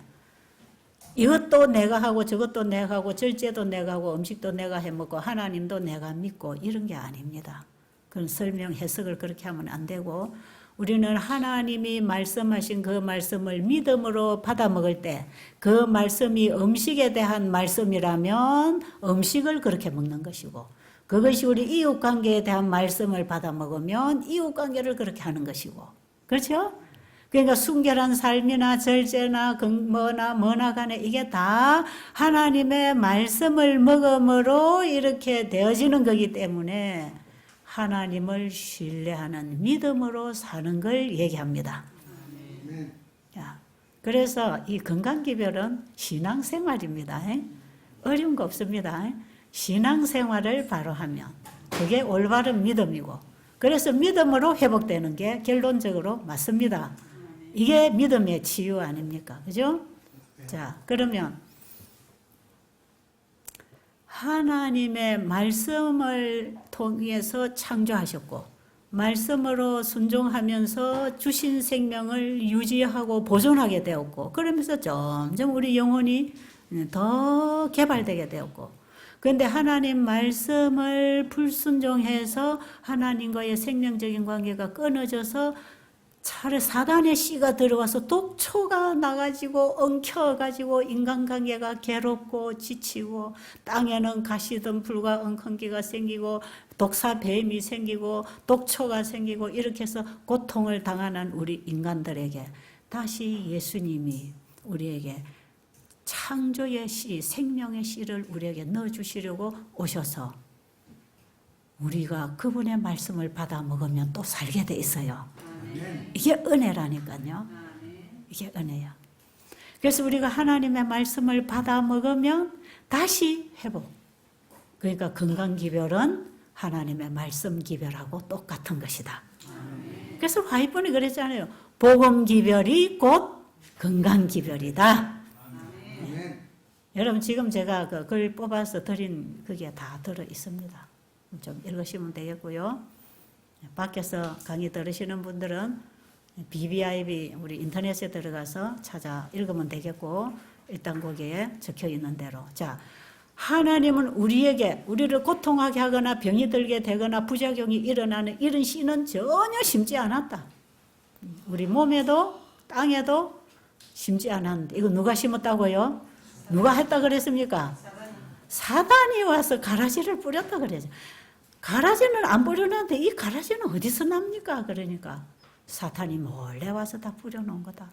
이것도 내가 하고 저것도 내가 하고 절제도 내가 하고 음식도 내가 해먹고 하나님도 내가 믿고 이런 게 아닙니다. 그런 설명 해석을 그렇게 하면 안 되고 우리는 하나님이 말씀하신 그 말씀을 믿음으로 받아 먹을 때 그 말씀이 음식에 대한 말씀이라면 음식을 그렇게 먹는 것이고 그것이 우리 이웃관계에 대한 말씀을 받아 먹으면 이웃관계를 그렇게 하는 것이고 그렇죠? 그러니까 순결한 삶이나 절제나 뭐나 간에 이게 다 하나님의 말씀을 먹음으로 이렇게 되어지는 거기 때문에 하나님을 신뢰하는 믿음으로 사는 걸 얘기합니다. 자, 그래서 이 건강기별은 신앙생활입니다. 어려운 거 없습니다. 신앙생활을 바로 하면 그게 올바른 믿음이고 그래서 믿음으로 회복되는 게 결론적으로 맞습니다. 이게 믿음의 치유 아닙니까? 그죠? 자, 그러면 하나님의 말씀을 통해서 창조하셨고 말씀으로 순종하면서 주신 생명을 유지하고 보존하게 되었고 그러면서 점점 우리 영혼이 더 개발되게 되었고 그런데 하나님 말씀을 불순종해서 하나님과의 생명적인 관계가 끊어져서 차라리 사단의 씨가 들어와서 독초가 나가지고 엉켜가지고 인간관계가 괴롭고 지치고 땅에는 가시덤 불과 엉겅기가 생기고 독사뱀이 생기고 독초가 생기고 이렇게 해서 고통을 당하는 우리 인간들에게 다시 예수님이 우리에게 창조의 씨, 생명의 씨를 우리에게 넣어주시려고 오셔서 우리가 그분의 말씀을 받아 먹으면 또 살게 돼 있어요. 이게 은혜라니까요. 이게 은혜야. 그래서 우리가 하나님의 말씀을 받아 먹으면 다시 회복. 그러니까 건강기별은 하나님의 말씀 기별하고 똑같은 것이다. 그래서 화이번이 그랬잖아요. 복음기별이 곧 건강기별이다. 네. 여러분 지금 제가 그 글 뽑아서 드린 그게 다 들어 있습니다. 좀 읽으시면 되겠고요. 밖에서 강의 들으시는 분들은 BBIB 우리 인터넷에 들어가서 찾아 읽으면 되겠고 일단 거기에 적혀 있는 대로 자 하나님은 우리를 고통하게 하거나 병이 들게 되거나 부작용이 일어나는 이런 씨는 전혀 심지 않았다. 우리 몸에도 땅에도 심지 않았는데 이거 누가 심었다고요? 누가 했다 그랬습니까? 사단이 와서 가라지를 뿌렸다 그래죠. 가라지는 안 뿌려놨는데 이 가라지는 어디서 납니까? 그러니까 사탄이 몰래 와서 다 뿌려놓은 거다.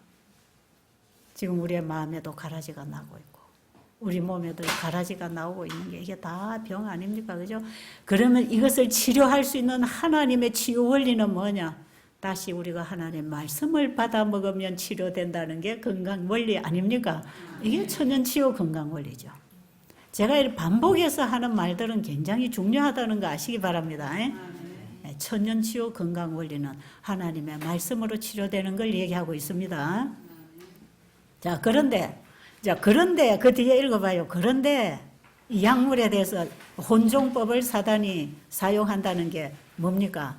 지금 우리의 마음에도 가라지가 나고 있고 우리 몸에도 가라지가 나오고 있는 게 이게 다 병 아닙니까? 그죠? 그러면 이것을 치료할 수 있는 하나님의 치유 원리는 뭐냐? 다시 우리가 하나님의 말씀을 받아 먹으면 치료된다는 게 건강 원리 아닙니까? 이게 천연치유 건강 원리죠. 제가 이렇게 반복해서 하는 말들은 굉장히 중요하다는 거 아시기 바랍니다. 천연치유 건강 원리는 하나님의 말씀으로 치료되는 걸 얘기하고 있습니다. 자, 그런데 그 뒤에 읽어봐요. 그런데 이 약물에 대해서 혼종법을 사단이 사용한다는 게 뭡니까?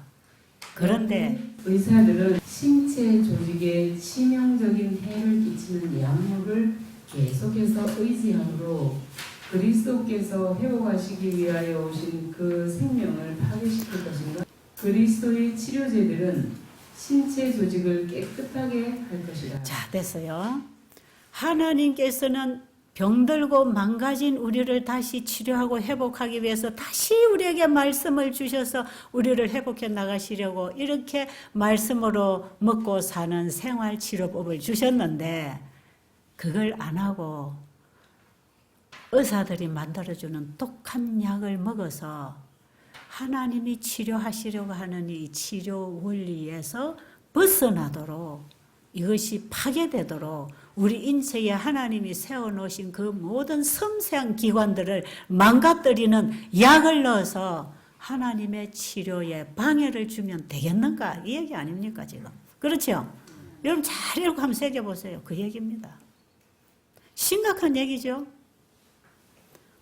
그런데 의사들은 신체 조직에 치명적인 해를 끼치는 약물을 계속해서 의지함으로 그리스도께서 회복하시기 위하여 오신 그 생명을 파괴시킬 것인가? 그리스도의 치료제들은 신체 조직을 깨끗하게 할 것이다. 자, 됐어요. 하나님께서는 병들고 망가진 우리를 다시 치료하고 회복하기 위해서 다시 우리에게 말씀을 주셔서 우리를 회복해 나가시려고 이렇게 말씀으로 먹고 사는 생활치료법을 주셨는데 그걸 안 하고 의사들이 만들어주는 독한 약을 먹어서 하나님이 치료하시려고 하는 이 치료 원리에서 벗어나도록 이것이 파괴되도록 우리 인체에 하나님이 세워놓으신 그 모든 섬세한 기관들을 망가뜨리는 약을 넣어서 하나님의 치료에 방해를 주면 되겠는가? 이 얘기 아닙니까 지금? 그렇죠? 여러분 잘 읽고 한번 새겨보세요. 그 얘기입니다. 심각한 얘기죠?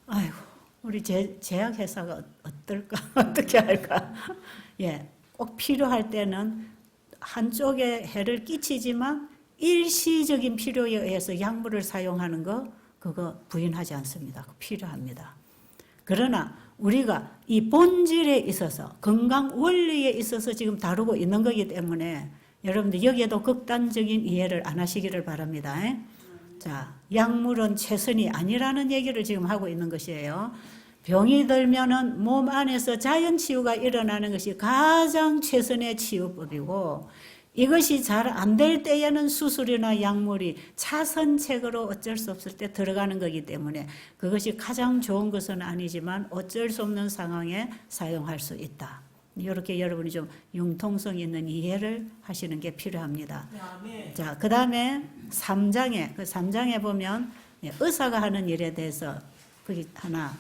아이고 우리 제약회사가 어떨까? 어떻게 할까? 예, 꼭 필요할 때는 한쪽에 해를 끼치지만 일시적인 필요에 의해서 약물을 사용하는 거 그거 부인하지 않습니다. 필요합니다. 그러나 우리가 이 본질에 있어서 건강 원리에 있어서 지금 다루고 있는 거기 때문에 여러분들 여기에도 극단적인 이해를 안 하시기를 바랍니다. 자, 약물은 최선이 아니라는 얘기를 지금 하고 있는 것이에요. 병이 들면은 몸 안에서 자연 치유가 일어나는 것이 가장 최선의 치유법이고 이것이 잘 안 될 때에는 수술이나 약물이 차선책으로 어쩔 수 없을 때 들어가는 거기 때문에 그것이 가장 좋은 것은 아니지만 어쩔 수 없는 상황에 사용할 수 있다. 이렇게 여러분이 좀 융통성 있는 이해를 하시는 게 필요합니다. 자, 그 다음에 3장에 보면 의사가 하는 일에 대해서 거기 하나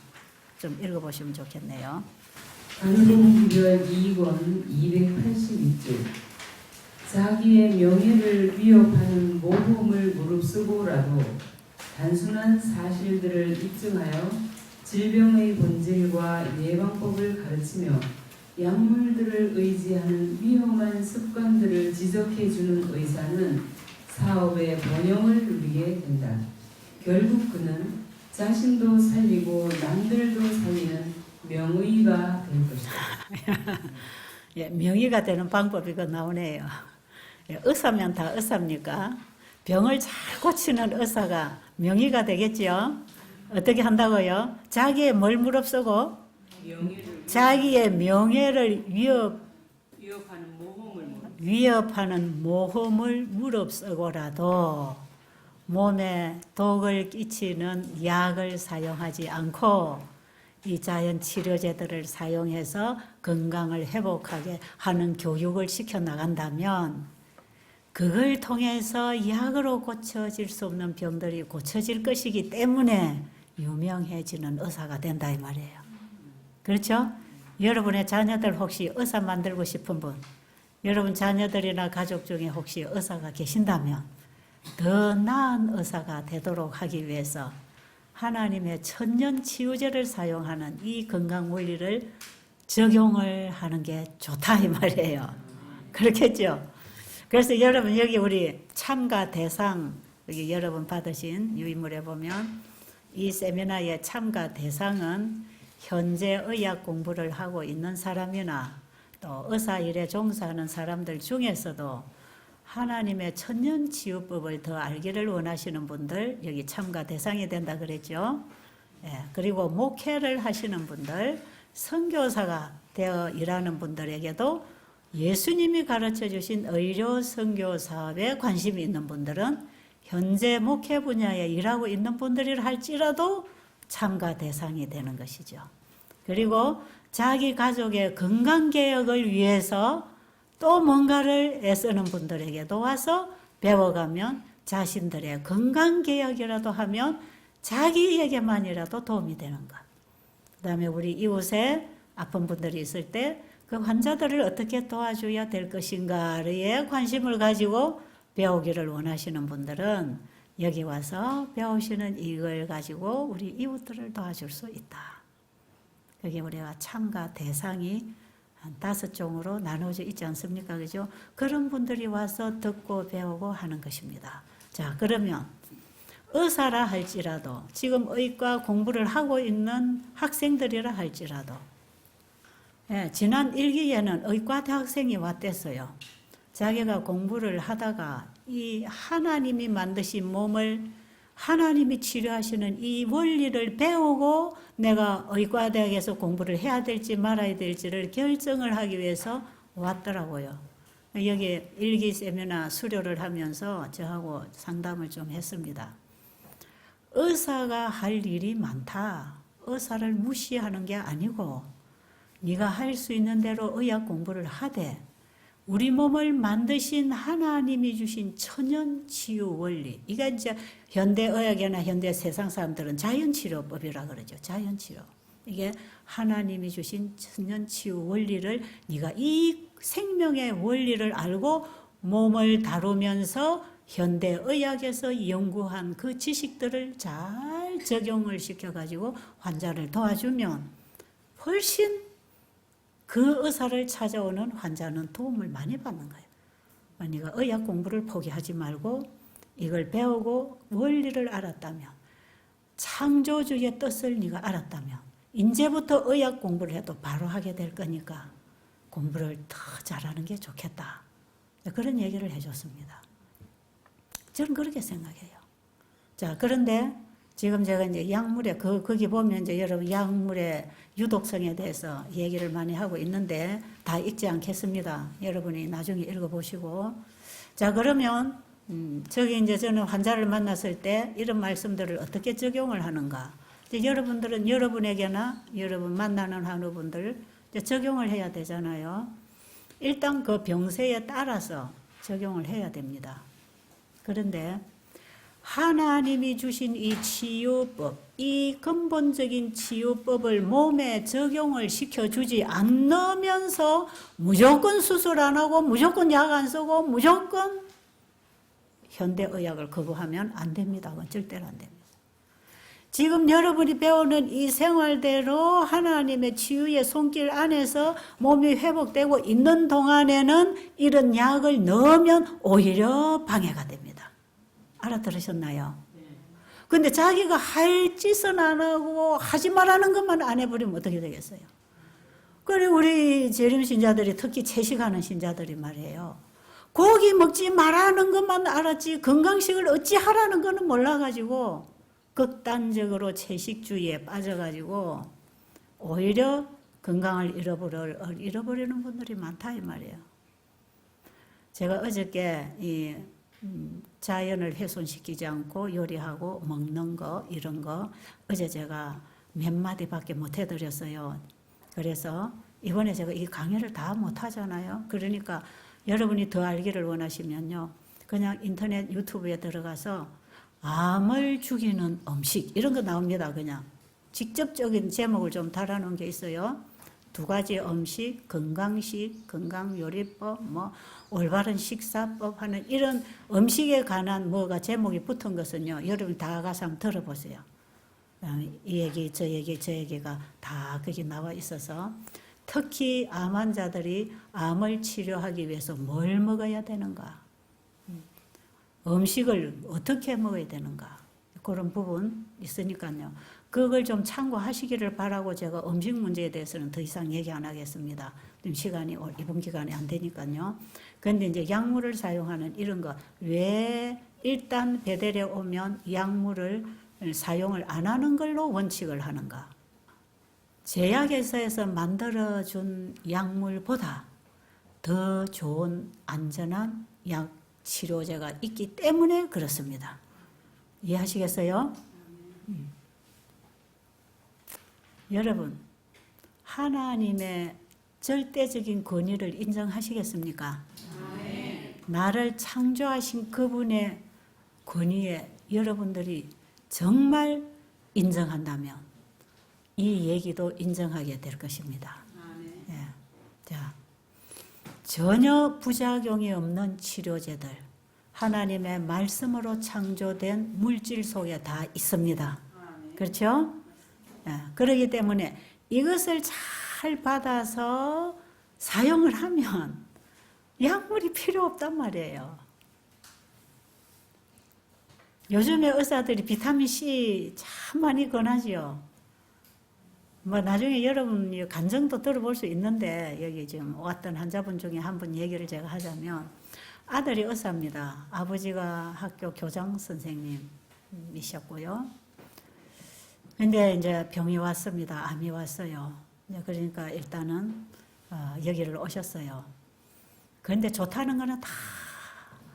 좀 읽어보시면 좋겠네요. 안동기별 2권 282쪽 자기의 명예를 위협하는 모험을 무릅쓰고라도 단순한 사실들을 입증하여 질병의 본질과 예방법을 가르치며 약물들을 의지하는 위험한 습관들을 지적해주는 의사는 사업의 번영을 누리게 된다. 결국 그는 자신도 살리고 남들도 살리는 명의가 될 것이다. 예, 명의가 되는 방법이 그 나오네요. 예, 의사면 다 의사입니까? 병을 잘 고치는 의사가 명의가 되겠죠? 어떻게 한다고요? 자기의 뭘 무릅쓰고? 자기의 명예를 위협하는 모험을 무릅쓰고라도 몸에 독을 끼치는 약을 사용하지 않고 이 자연 치료제들을 사용해서 건강을 회복하게 하는 교육을 시켜나간다면 그걸 통해서 약으로 고쳐질 수 없는 병들이 고쳐질 것이기 때문에 유명해지는 의사가 된다 이 말이에요. 그렇죠? 여러분의 자녀들 혹시 의사 만들고 싶은 분, 여러분 자녀들이나 가족 중에 혹시 의사가 계신다면 더 나은 의사가 되도록 하기 위해서 하나님의 천년 치유제를 사용하는 이 건강 원리를 적용을 하는 게 좋다 이 말이에요. 그렇겠죠? 그래서 여러분 여기 우리 참가 대상 여기 여러분 받으신 유인물에 보면 이 세미나의 참가 대상은 현재 의학 공부를 하고 있는 사람이나 또 의사 일에 종사하는 사람들 중에서도 하나님의 천년치유법을 더 알기를 원하시는 분들 여기 참가 대상이 된다 그랬죠. 예, 그리고 목회를 하시는 분들, 선교사가 되어 일하는 분들에게도 예수님이 가르쳐 주신 의료 선교 사업에 관심이 있는 분들은 현재 목회 분야에 일하고 있는 분들이라 할지라도 참가 대상이 되는 것이죠. 그리고 자기 가족의 건강개혁을 위해서 또 뭔가를 애쓰는 분들에게도 와서 배워가면 자신들의 건강개혁이라도 하면 자기에게만이라도 도움이 되는 것. 그 다음에 우리 이웃에 아픈 분들이 있을 때 그 환자들을 어떻게 도와줘야 될 것인가에 관심을 가지고 배우기를 원하시는 분들은 여기 와서 배우시는 이걸 가지고 우리 이웃들을 도와줄 수 있다. 여기 우리가 참가 대상이 한 5종으로 나눠져 있지 않습니까? 그죠? 그런 분들이 와서 듣고 배우고 하는 것입니다. 자, 그러면 의사라 할지라도 지금 의과 공부를 하고 있는 학생들이라 할지라도 예, 지난 1기에는 의과 대학생이 왔댔어요. 자기가 공부를 하다가 이 하나님이 만드신 몸을 하나님이 치료하시는 이 원리를 배우고 내가 의과대학에서 공부를 해야 될지 말아야 될지를 결정을 하기 위해서 왔더라고요. 여기 1기 세미나 수료를 하면서 저하고 상담을 좀 했습니다. 의사가 할 일이 많다. 의사를 무시하는 게 아니고 네가 할 수 있는 대로 의학 공부를 하되 우리 몸을 만드신 하나님이 주신 천연치유 원리. 이게 이제 현대의학이나 현대 세상 사람들은 자연치료법이라 그러죠. 자연치료. 이게 하나님이 주신 천연치유 원리를 네가 이 생명의 원리를 알고 몸을 다루면서 현대의학에서 연구한 그 지식들을 잘 잘 적용을 시켜가지고 환자를 도와주면 훨씬 그 의사를 찾아오는 환자는 도움을 많이 받는 거예요. 네가 의학 공부를 포기하지 말고 이걸 배우고 원리를 알았다면, 창조주의 뜻을 네가 알았다면 이제부터 의학 공부를 해도 바로 하게 될 거니까 공부를 더 잘하는 게 좋겠다. 그런 얘기를 해줬습니다. 저는 그렇게 생각해요. 자, 그런데 지금 제가 이제 약물에, 거기 보면 이제 여러분 약물의 유독성에 대해서 얘기를 많이 하고 있는데 다 읽지 않겠습니다. 여러분이 나중에 읽어보시고. 자, 그러면, 저기 이제 저는 환자를 만났을 때 이런 말씀들을 어떻게 적용을 하는가. 이제 여러분들은 여러분에게나 여러분 만나는 환우분들 적용을 해야 되잖아요. 일단 그 병세에 따라서 적용을 해야 됩니다. 그런데 하나님이 주신 이 치유법, 이 근본적인 치유법을 몸에 적용을 시켜주지 않으면서 무조건 수술 안 하고 무조건 약 안 쓰고 무조건 현대의학을 거부하면 안 됩니다. 그건 절대로 안 됩니다. 지금 여러분이 배우는 이 생활대로 하나님의 치유의 손길 안에서 몸이 회복되고 있는 동안에는 이런 약을 넣으면 오히려 방해가 됩니다. 알아들으셨나요? 근데 자기가 할 짓은 안 하고 하지 말라는 것만 안 해버리면 어떻게 되겠어요? 그래 우리 재림 신자들이 특히 채식하는 신자들이 말이에요. 고기 먹지 말라는 것만 알았지 건강식을 어찌 하라는 거는 몰라가지고 극단적으로 채식주의에 빠져가지고 오히려 건강을 잃어버리는 분들이 많다 이 말이에요. 제가 어저께 이 자연을 훼손시키지 않고 요리하고 먹는 거 이런 거 어제 제가 몇 마디밖에 못 해드렸어요. 그래서 이번에 제가 이 강의를 다 못 하잖아요. 그러니까 여러분이 더 알기를 원하시면요. 그냥 인터넷 유튜브에 들어가서 암을 죽이는 음식 이런 거 나옵니다. 그냥 직접적인 제목을 좀 달아놓은 게 있어요. 2가지 음식, 건강식, 건강요리법, 뭐 올바른 식사법 하는 이런 음식에 관한 뭐가 제목이 붙은 것은요. 여러분 다 가서 한번 들어보세요. 이 얘기, 저 얘기, 저 얘기가 다 거기 나와 있어서 특히 암 환자들이 암을 치료하기 위해서 뭘 먹어야 되는가, 음식을 어떻게 먹어야 되는가 그런 부분 있으니까요. 그걸 좀 참고하시기를 바라고 제가 음식 문제에 대해서는 더 이상 얘기 안 하겠습니다. 지금 시간이 이번 기간에 안 되니까요. 그런데 이제 약물을 사용하는 이런 거 왜 일단 배달에 오면 약물을 사용을 안 하는 걸로 원칙을 하는가? 제약회사에서 만들어준 약물보다 더 좋은 안전한 약 치료제가 있기 때문에 그렇습니다. 이해하시겠어요? 여러분, 하나님의 절대적인 권위를 인정하시겠습니까? 나를 창조하신 그분의 권위에 여러분들이 정말 인정한다면 이 얘기도 인정하게 될 것입니다. 예. 자, 전혀 부작용이 없는 치료제들, 하나님의 말씀으로 창조된 물질 속에 다 있습니다. 그렇죠? 예. 그렇기 때문에 이것을 잘 받아서 사용을 하면 약물이 필요 없단 말이에요. 요즘에 의사들이 비타민C 참 많이 권하지요. 뭐 나중에 여러분 간증도 들어볼 수 있는데 여기 지금 왔던 환자분 중에 한 분 얘기를 제가 하자면 아들이 의사입니다. 아버지가 학교 교장 선생님이셨고요. 근데 이제 병이 왔습니다. 암이 왔어요. 그러니까 일단은 여기를 오셨어요. 그런데 좋다는 거는 다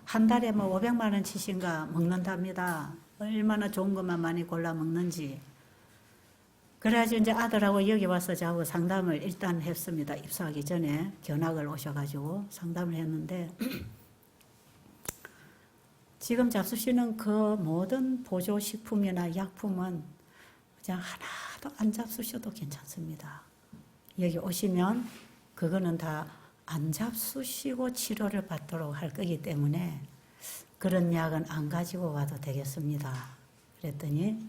한 달에 뭐 500만 원치신가 먹는답니다. 얼마나 좋은 것만 많이 골라 먹는지. 그래가지고 이제 아들하고 여기 와서 저하고 상담을 일단 했습니다. 입소하기 전에 견학을 오셔가지고 상담을 했는데 지금 잡수시는 그 모든 보조식품이나 약품은 그냥 하나도 안 잡수셔도 괜찮습니다. 여기 오시면 그거는 다 안 잡수시고 치료를 받도록 할 거기 때문에 그런 약은 안 가지고 와도 되겠습니다. 그랬더니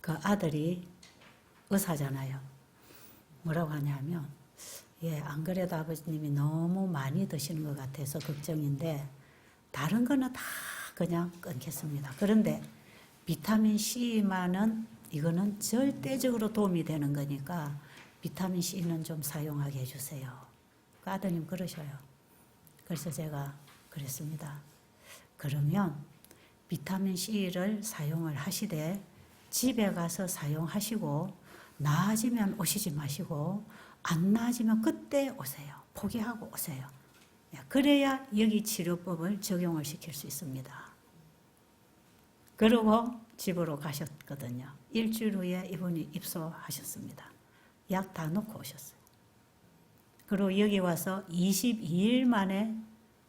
그 아들이 의사잖아요. 뭐라고 하냐면, 안 그래도 아버님이 너무 많이 드시는 것 같아서 걱정인데 다른 거는 다 그냥 끊겠습니다. 그런데 비타민 C만은 이거는 절대적으로 도움이 되는 거니까 비타민 C는 좀 사용하게 해주세요. 그 아드님 그러셔요. 그래서 제가 그랬습니다. 그러면 비타민 C를 사용을 하시되 집에 가서 사용하시고 나아지면 오시지 마시고 안 나아지면 그때 오세요. 포기하고 오세요. 그래야 여기 치료법을 적용을 시킬 수 있습니다. 그러고 집으로 가셨거든요. 일주일 후에 이분이 입소하셨습니다. 약 다 놓고 오셨어요. 그리고 여기 와서 22일 만에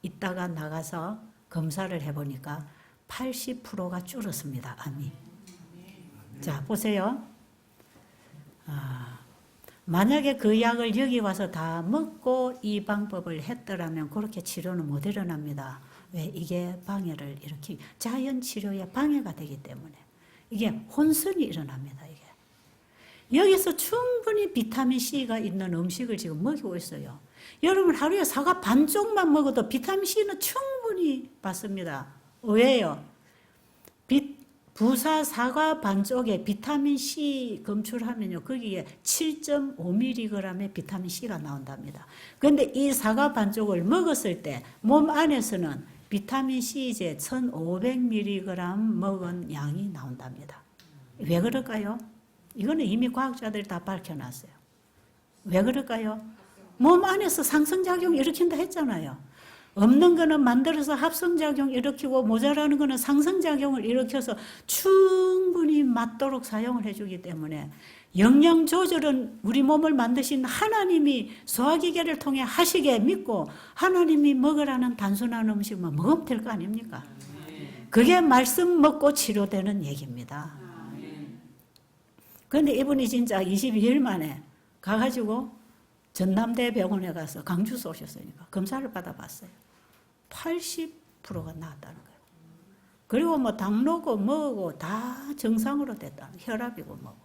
있다가 나가서 검사를 해보니까 80%가 줄었습니다. 암이. 자, 보세요. 만약에 그 약을 여기 와서 다 먹고 이 방법을 했더라면 그렇게 치료는 못 일어납니다. 왜? 이게 방해를 일으키, 자연 치료에 방해가 되기 때문에. 이게 혼선이 일어납니다, 이게. 여기서 충분히 비타민 C가 있는 음식을 지금 먹이고 있어요. 여러분 하루에 사과 반쪽만 먹어도 비타민 C는 충분히 받습니다. 왜요? 부사 사과 반쪽에 비타민 C 검출하면요, 거기에 7.5mg의 비타민 C가 나온답니다. 그런데 이 사과 반쪽을 먹었을 때 몸 안에서는 비타민 C제 1500mg 먹은 양이 나온답니다. 왜 그럴까요? 이거는 이미 과학자들이 다 밝혀놨어요. 왜 그럴까요? 몸 안에서 상승작용 일으킨다 했잖아요. 없는 거는 만들어서 합성작용 일으키고 모자라는 거는 상승작용을 일으켜서 충분히 맞도록 사용을 해주기 때문에 영양 조절은 우리 몸을 만드신 하나님이 소화기계를 통해 하시게 믿고 하나님이 먹으라는 단순한 음식만 먹으면 될 거 아닙니까? 그게 말씀 먹고 치료되는 얘기입니다. 그런데 이분이 진짜 22일 만에 가가지고 전남대 병원에 가서 강주서 오셨으니까 검사를 받아봤어요. 80%가 나왔다는 거예요. 그리고 뭐 당뇨고 뭐고 다 정상으로 됐다. 혈압이고 뭐고.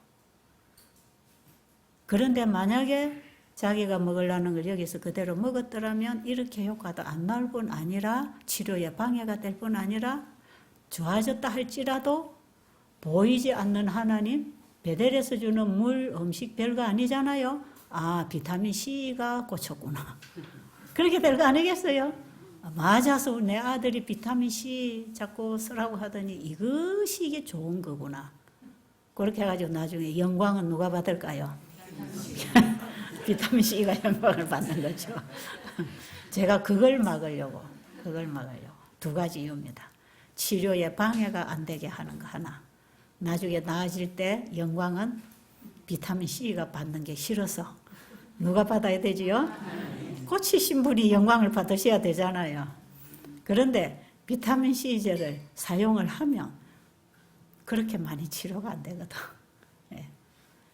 그런데 만약에 자기가 먹으려는 걸 여기서 그대로 먹었더라면 이렇게 효과도 안 나올 뿐 아니라 치료에 방해가 될 뿐 아니라 좋아졌다 할지라도 보이지 않는 하나님, 베델에서 주는 물, 음식 별거 아니잖아요. 비타민 C가 꽂혔구나. 그렇게 될 거 아니겠어요? 맞아서 내 아들이 비타민 C 자꾸 쓰라고 하더니 이것이 이게 좋은 거구나. 그렇게 해가지고 나중에 영광은 누가 받을까요? 비타민 C가 영광을 받는 거죠. 제가 그걸 막으려고. 두 가지 이유입니다. 치료에 방해가 안 되게 하는 거 하나. 나중에 나아질 때 영광은 비타민 C가 받는 게 싫어서 누가 받아야 되지요? 고치신 분이 영광을 받으셔야 되잖아요. 그런데 비타민 C제를 사용을 하면 그렇게 많이 치료가 안 되거든.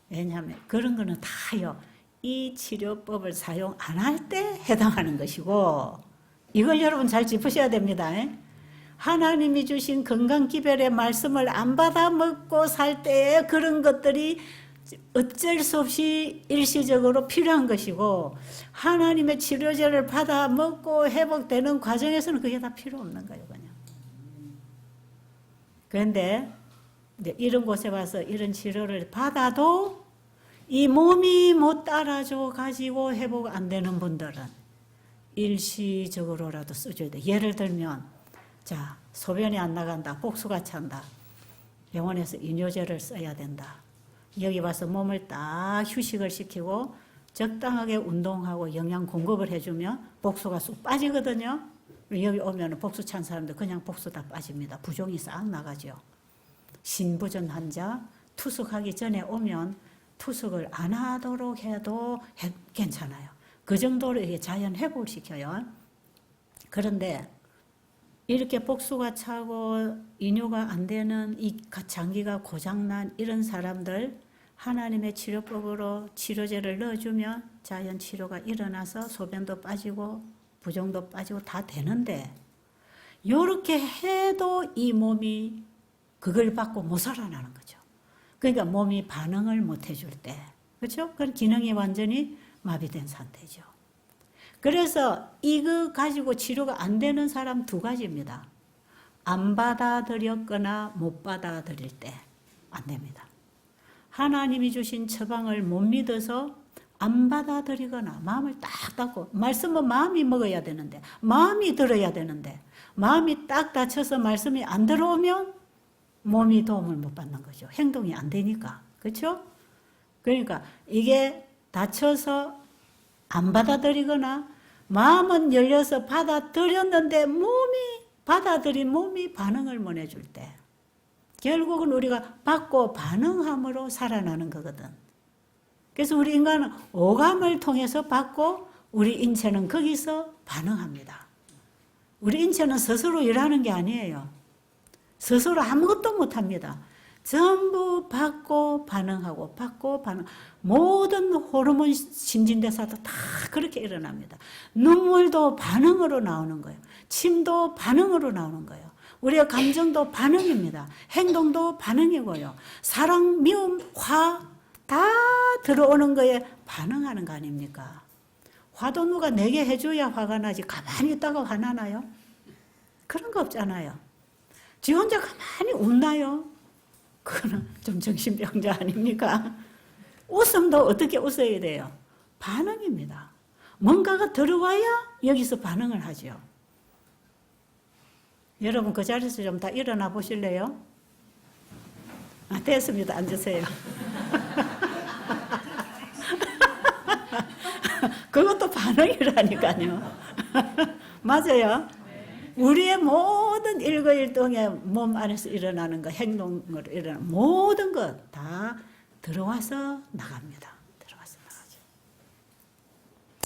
왜냐하면 그런 거는 다요. 이 치료법을 사용 안 할 때 해당하는 것이고 이걸 여러분 잘 짚으셔야 됩니다. 하나님이 주신 건강기별의 말씀을 안 받아 먹고 살 때에 그런 것들이 어쩔 수 없이 일시적으로 필요한 것이고 하나님의 치료제를 받아 먹고 회복되는 과정에서는 그게 다 필요 없는 거예요. 그냥. 그런데 이제 이런 곳에 와서 이런 치료를 받아도 이 몸이 못 따라줘 가지고 회복 안 되는 분들은 일시적으로라도 써줘야 돼. 예를 들면 자, 소변이 안 나간다. 복수가 찬다. 병원에서 이뇨제를 써야 된다. 여기 와서 몸을 딱 휴식을 시키고 적당하게 운동하고 영양 공급을 해주면 복수가 쑥 빠지거든요. 여기 오면 복수 찬 사람들 그냥 복수 다 빠집니다. 부종이 싹 나가죠. 신부전 환자 투숙하기 전에 오면 투숙을 안 하도록 해도 괜찮아요. 그 정도로 이게 자연 회복을 시켜요. 그런데 이렇게 복수가 차고 이뇨가 안 되는 이 장기가 고장난 이런 사람들 하나님의 치료법으로 치료제를 넣어주면 자연 치료가 일어나서 소변도 빠지고 부종도 빠지고 다 되는데 이렇게 해도 이 몸이 그걸 받고 못 살아나는 거죠. 그러니까 몸이 반응을 못 해줄 때, 그렇죠? 그런 기능이 완전히 마비된 상태죠. 그래서 이거 가지고 치료가 안 되는 사람 두 가지입니다. 안 받아들였거나 못 받아들일 때 안 됩니다. 하나님이 주신 처방을 못 믿어서 안 받아들이거나 마음을 딱 닫고, 말씀은 마음이 먹어야 되는데, 마음이 들어야 되는데, 마음이 딱 닫혀서 말씀이 안 들어오면 몸이 도움을 못 받는 거죠. 행동이 안 되니까. 그렇죠? 그러니까 이게 닫혀서 안 받아들이거나 마음은 열려서 받아들였는데 받아들인 몸이 반응을 못 해줄 때, 결국은 우리가 받고 반응함으로 살아나는 거거든. 그래서 우리 인간은 오감을 통해서 받고 우리 인체는 거기서 반응합니다. 우리 인체는 스스로 일하는 게 아니에요. 스스로 아무것도 못합니다. 전부 받고 반응하고 받고 반응. 모든 호르몬 신진대사도 다 그렇게 일어납니다. 눈물도 반응으로 나오는 거예요. 침도 반응으로 나오는 거예요. 우리의 감정도 반응입니다. 행동도 반응이고요. 사랑, 미움, 화 다 들어오는 거에 반응하는 거 아닙니까? 화도 누가 내게 해줘야 화가 나지 가만히 있다가 화나나요? 그런 거 없잖아요. 지 혼자 가만히 웃나요? 그거는 좀 정신병자 아닙니까? 웃음도 어떻게 웃어야 돼요? 반응입니다. 뭔가가 들어와야 여기서 반응을 하죠. 여러분 그 자리에서 좀 다 일어나 보실래요? 됐습니다. 앉으세요. 그것도 반응이라니까요. 맞아요. 우리의 모든 일거일동에 몸 안에서 일어나는 거, 행동으로 일어나는 모든 것 다 들어와서 나갑니다. 들어와서 나가죠.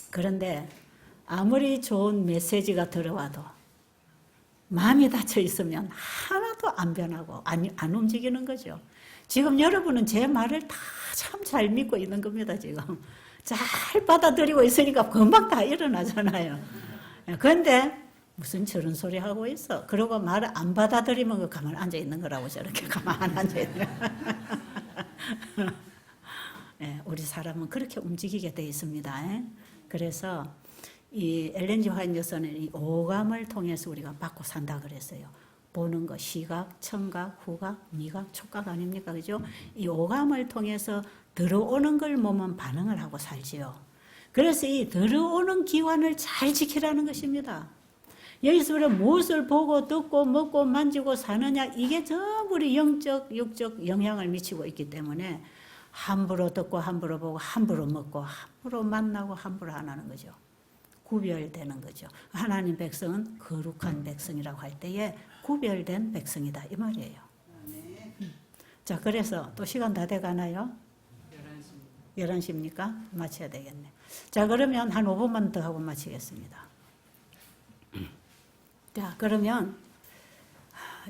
그런데 아무리 좋은 메시지가 들어와도 마음이 닫혀 있으면 하나도 안 변하고 안 움직이는 거죠. 지금 여러분은 제 말을 다 참 잘 믿고 있는 겁니다. 지금 잘 받아들이고 있으니까 금방 다 일어나잖아요. 그런데 무슨 저런 소리 하고 있어. 그러고 말을 안 받아들이면 그 가만 앉아 있는 거라고 저렇게 가만 앉아 있는. 네, 우리 사람은 그렇게 움직이게 돼 있습니다. 그래서 이 엘렌 G 화이트 여사는 이 오감을 통해서 우리가 받고 산다 그랬어요. 보는 거, 시각, 청각, 후각, 미각, 촉각 아닙니까? 그죠? 이 오감을 통해서 들어오는 걸 몸은 반응을 하고 살지요. 그래서 이 들어오는 기관을 잘 지키라는 것입니다. 여기서 우리가 무엇을 보고 듣고 먹고 만지고 사느냐, 이게 전부 우리 영적, 육적 영향을 미치고 있기 때문에 함부로 듣고 함부로 보고 함부로 먹고 함부로 만나고 함부로 안 하는 거죠. 구별되는 거죠. 하나님 백성은 거룩한 백성이라고 할 때에 구별된 백성이다 이 말이에요. 자, 그래서 또 시간 다 돼가나요? 11시입니까? 마쳐야 되겠네. 자, 그러면 한 5분만 더 하고 마치겠습니다. 자, 그러면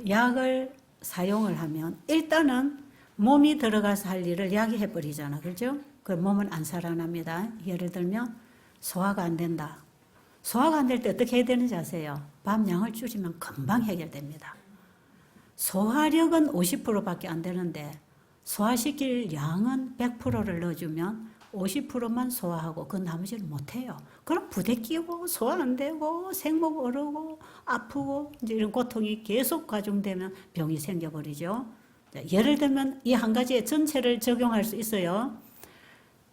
약을 사용을 하면 일단은 몸이 들어가서 할 일을 약이 해버리잖아. 그렇죠? 그 몸은 안 살아납니다. 예를 들면 소화가 안 된다. 소화가 안 될 때 어떻게 해야 되는지 아세요? 밤양을 줄이면 금방 해결됩니다. 소화력은 50%밖에 안 되는데 소화시킬 양은 100%를 넣어주면 50%만 소화하고 그 나머지는 못해요. 그럼 부대끼고 소화 안 되고 생목 어르고 아프고 이제 이런 고통이 계속 가중되면 병이 생겨버리죠. 예를 들면 이 한 가지의 전체를 적용할 수 있어요.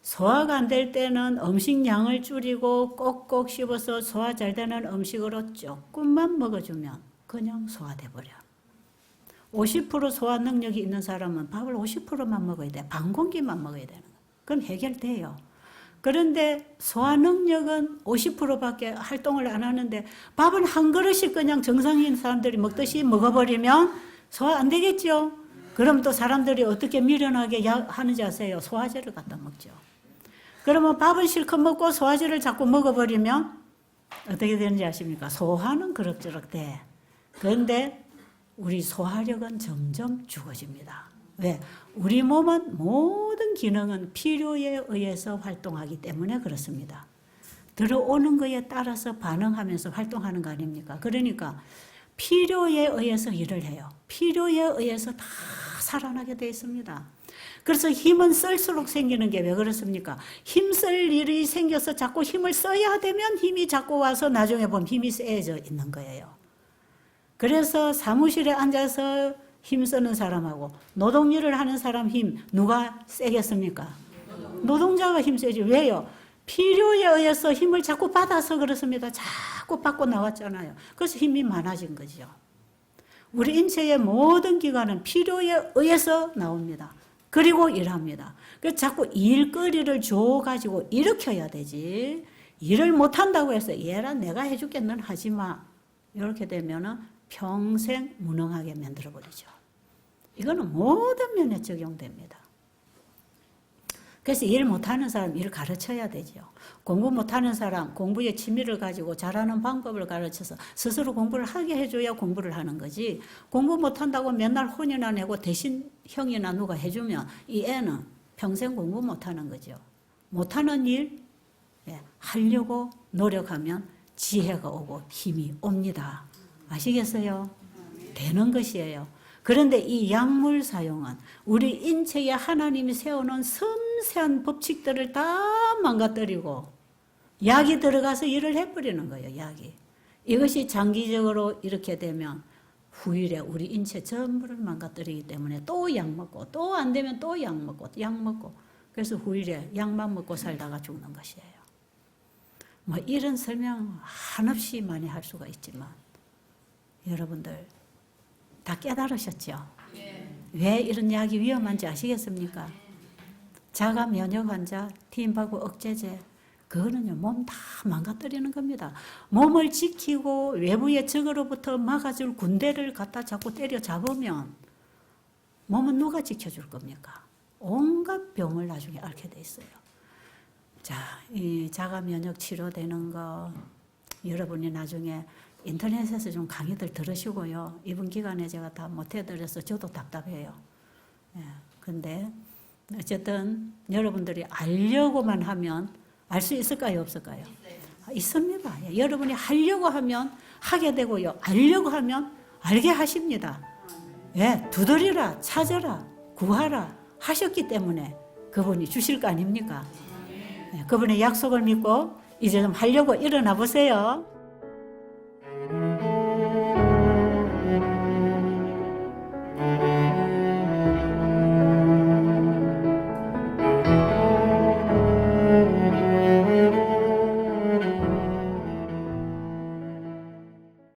소화가 안 될 때는 음식량을 줄이고 꼭꼭 씹어서 소화 잘 되는 음식으로 조금만 먹어주면 그냥 소화돼 버려. 50% 소화 능력이 있는 사람은 밥을 50%만 먹어야 돼. 반 공기만 먹어야 되는 거예요. 그럼 해결돼요. 그런데 소화 능력은 50%밖에 활동을 안 하는데 밥은 한 그릇씩 그냥 정상인 사람들이 먹듯이 먹어버리면 소화 안 되겠죠. 그럼 또 사람들이 어떻게 미련하게 하는지 아세요? 소화제를 갖다 먹죠. 그러면 밥은 실컷 먹고 소화제를 자꾸 먹어버리면 어떻게 되는지 아십니까? 소화는 그럭저럭 돼. 그런데 우리 소화력은 점점 죽어집니다. 왜? 우리 몸은 모든 기능은 필요에 의해서 활동하기 때문에 그렇습니다. 들어오는 거에 따라서 반응하면서 활동하는 거 아닙니까? 그러니까 필요에 의해서 일을 해요. 필요에 의해서 다 살아나게 되어 있습니다. 그래서 힘은 쓸수록 생기는 게 왜 그렇습니까? 힘쓸 일이 생겨서 자꾸 힘을 써야 되면 힘이 자꾸 와서 나중에 보면 힘이 세져 있는 거예요. 그래서 사무실에 앉아서 힘 쓰는 사람하고 노동일을 하는 사람 힘 누가 세겠습니까? 노동자가 힘 세지. 왜요? 필요에 의해서 힘을 자꾸 받아서 그렇습니다. 자꾸 받고 나왔잖아요. 그래서 힘이 많아진 거죠. 우리 인체의 모든 기관은 필요에 의해서 나옵니다. 그리고 일합니다. 그래서 자꾸 일거리를 줘가지고 일으켜야 되지. 일을 못한다고 해서 얘라 내가 해줄게 넌 하지 마. 이렇게 되면은 평생 무능하게 만들어버리죠. 이거는 모든 면에 적용됩니다. 그래서 일 못하는 사람 일 가르쳐야 되죠. 공부 못하는 사람 공부에 취미를 가지고 잘하는 방법을 가르쳐서 스스로 공부를 하게 해줘야 공부를 하는 거지. 공부 못한다고 맨날 혼이나 내고 대신 형이나 누가 해주면 이 애는 평생 공부 못하는 거죠. 못하는 일 하려고 노력하면 지혜가 오고 힘이 옵니다. 아시겠어요? 되는 것이에요. 그런데 이 약물 사용은 우리 인체에 하나님이 세워놓은 섬세한 법칙들을 다 망가뜨리고 약이 들어가서 일을 해버리는 거예요. 약이. 이것이 장기적으로 이렇게 되면 후일에 우리 인체 전부를 망가뜨리기 때문에 또 약 먹고 또 안 되면 또 약 먹고 약 먹고 그래서 후일에 약만 먹고 살다가 죽는 것이에요. 뭐 이런 설명 한없이 많이 할 수가 있지만 여러분들 다 깨달으셨죠? 왜 이런 약이 위험한지 아시겠습니까? 자가 면역 환자, 팀바구 억제제, 그거는요, 몸 다 망가뜨리는 겁니다. 몸을 지키고 외부의 적으로부터 막아줄 군대를 갖다 자꾸 때려 잡으면 몸은 누가 지켜줄 겁니까? 온갖 병을 나중에 앓게 돼 있어요. 자, 이 자가 면역 치료되는 거 여러분이 나중에 인터넷에서 좀 강의들 들으시고요. 이번 기간에 제가 다 못해드려서 저도 답답해요. 근데 어쨌든 여러분들이 알려고만 하면 알 수 있을까요? 없을까요? 있습니다. 여러분이 하려고 하면 하게 되고요. 알려고 하면 알게 하십니다. 두드리라, 찾아라, 구하라 하셨기 때문에 그분이 주실 거 아닙니까? 그분의 약속을 믿고 이제 좀 하려고 일어나 보세요.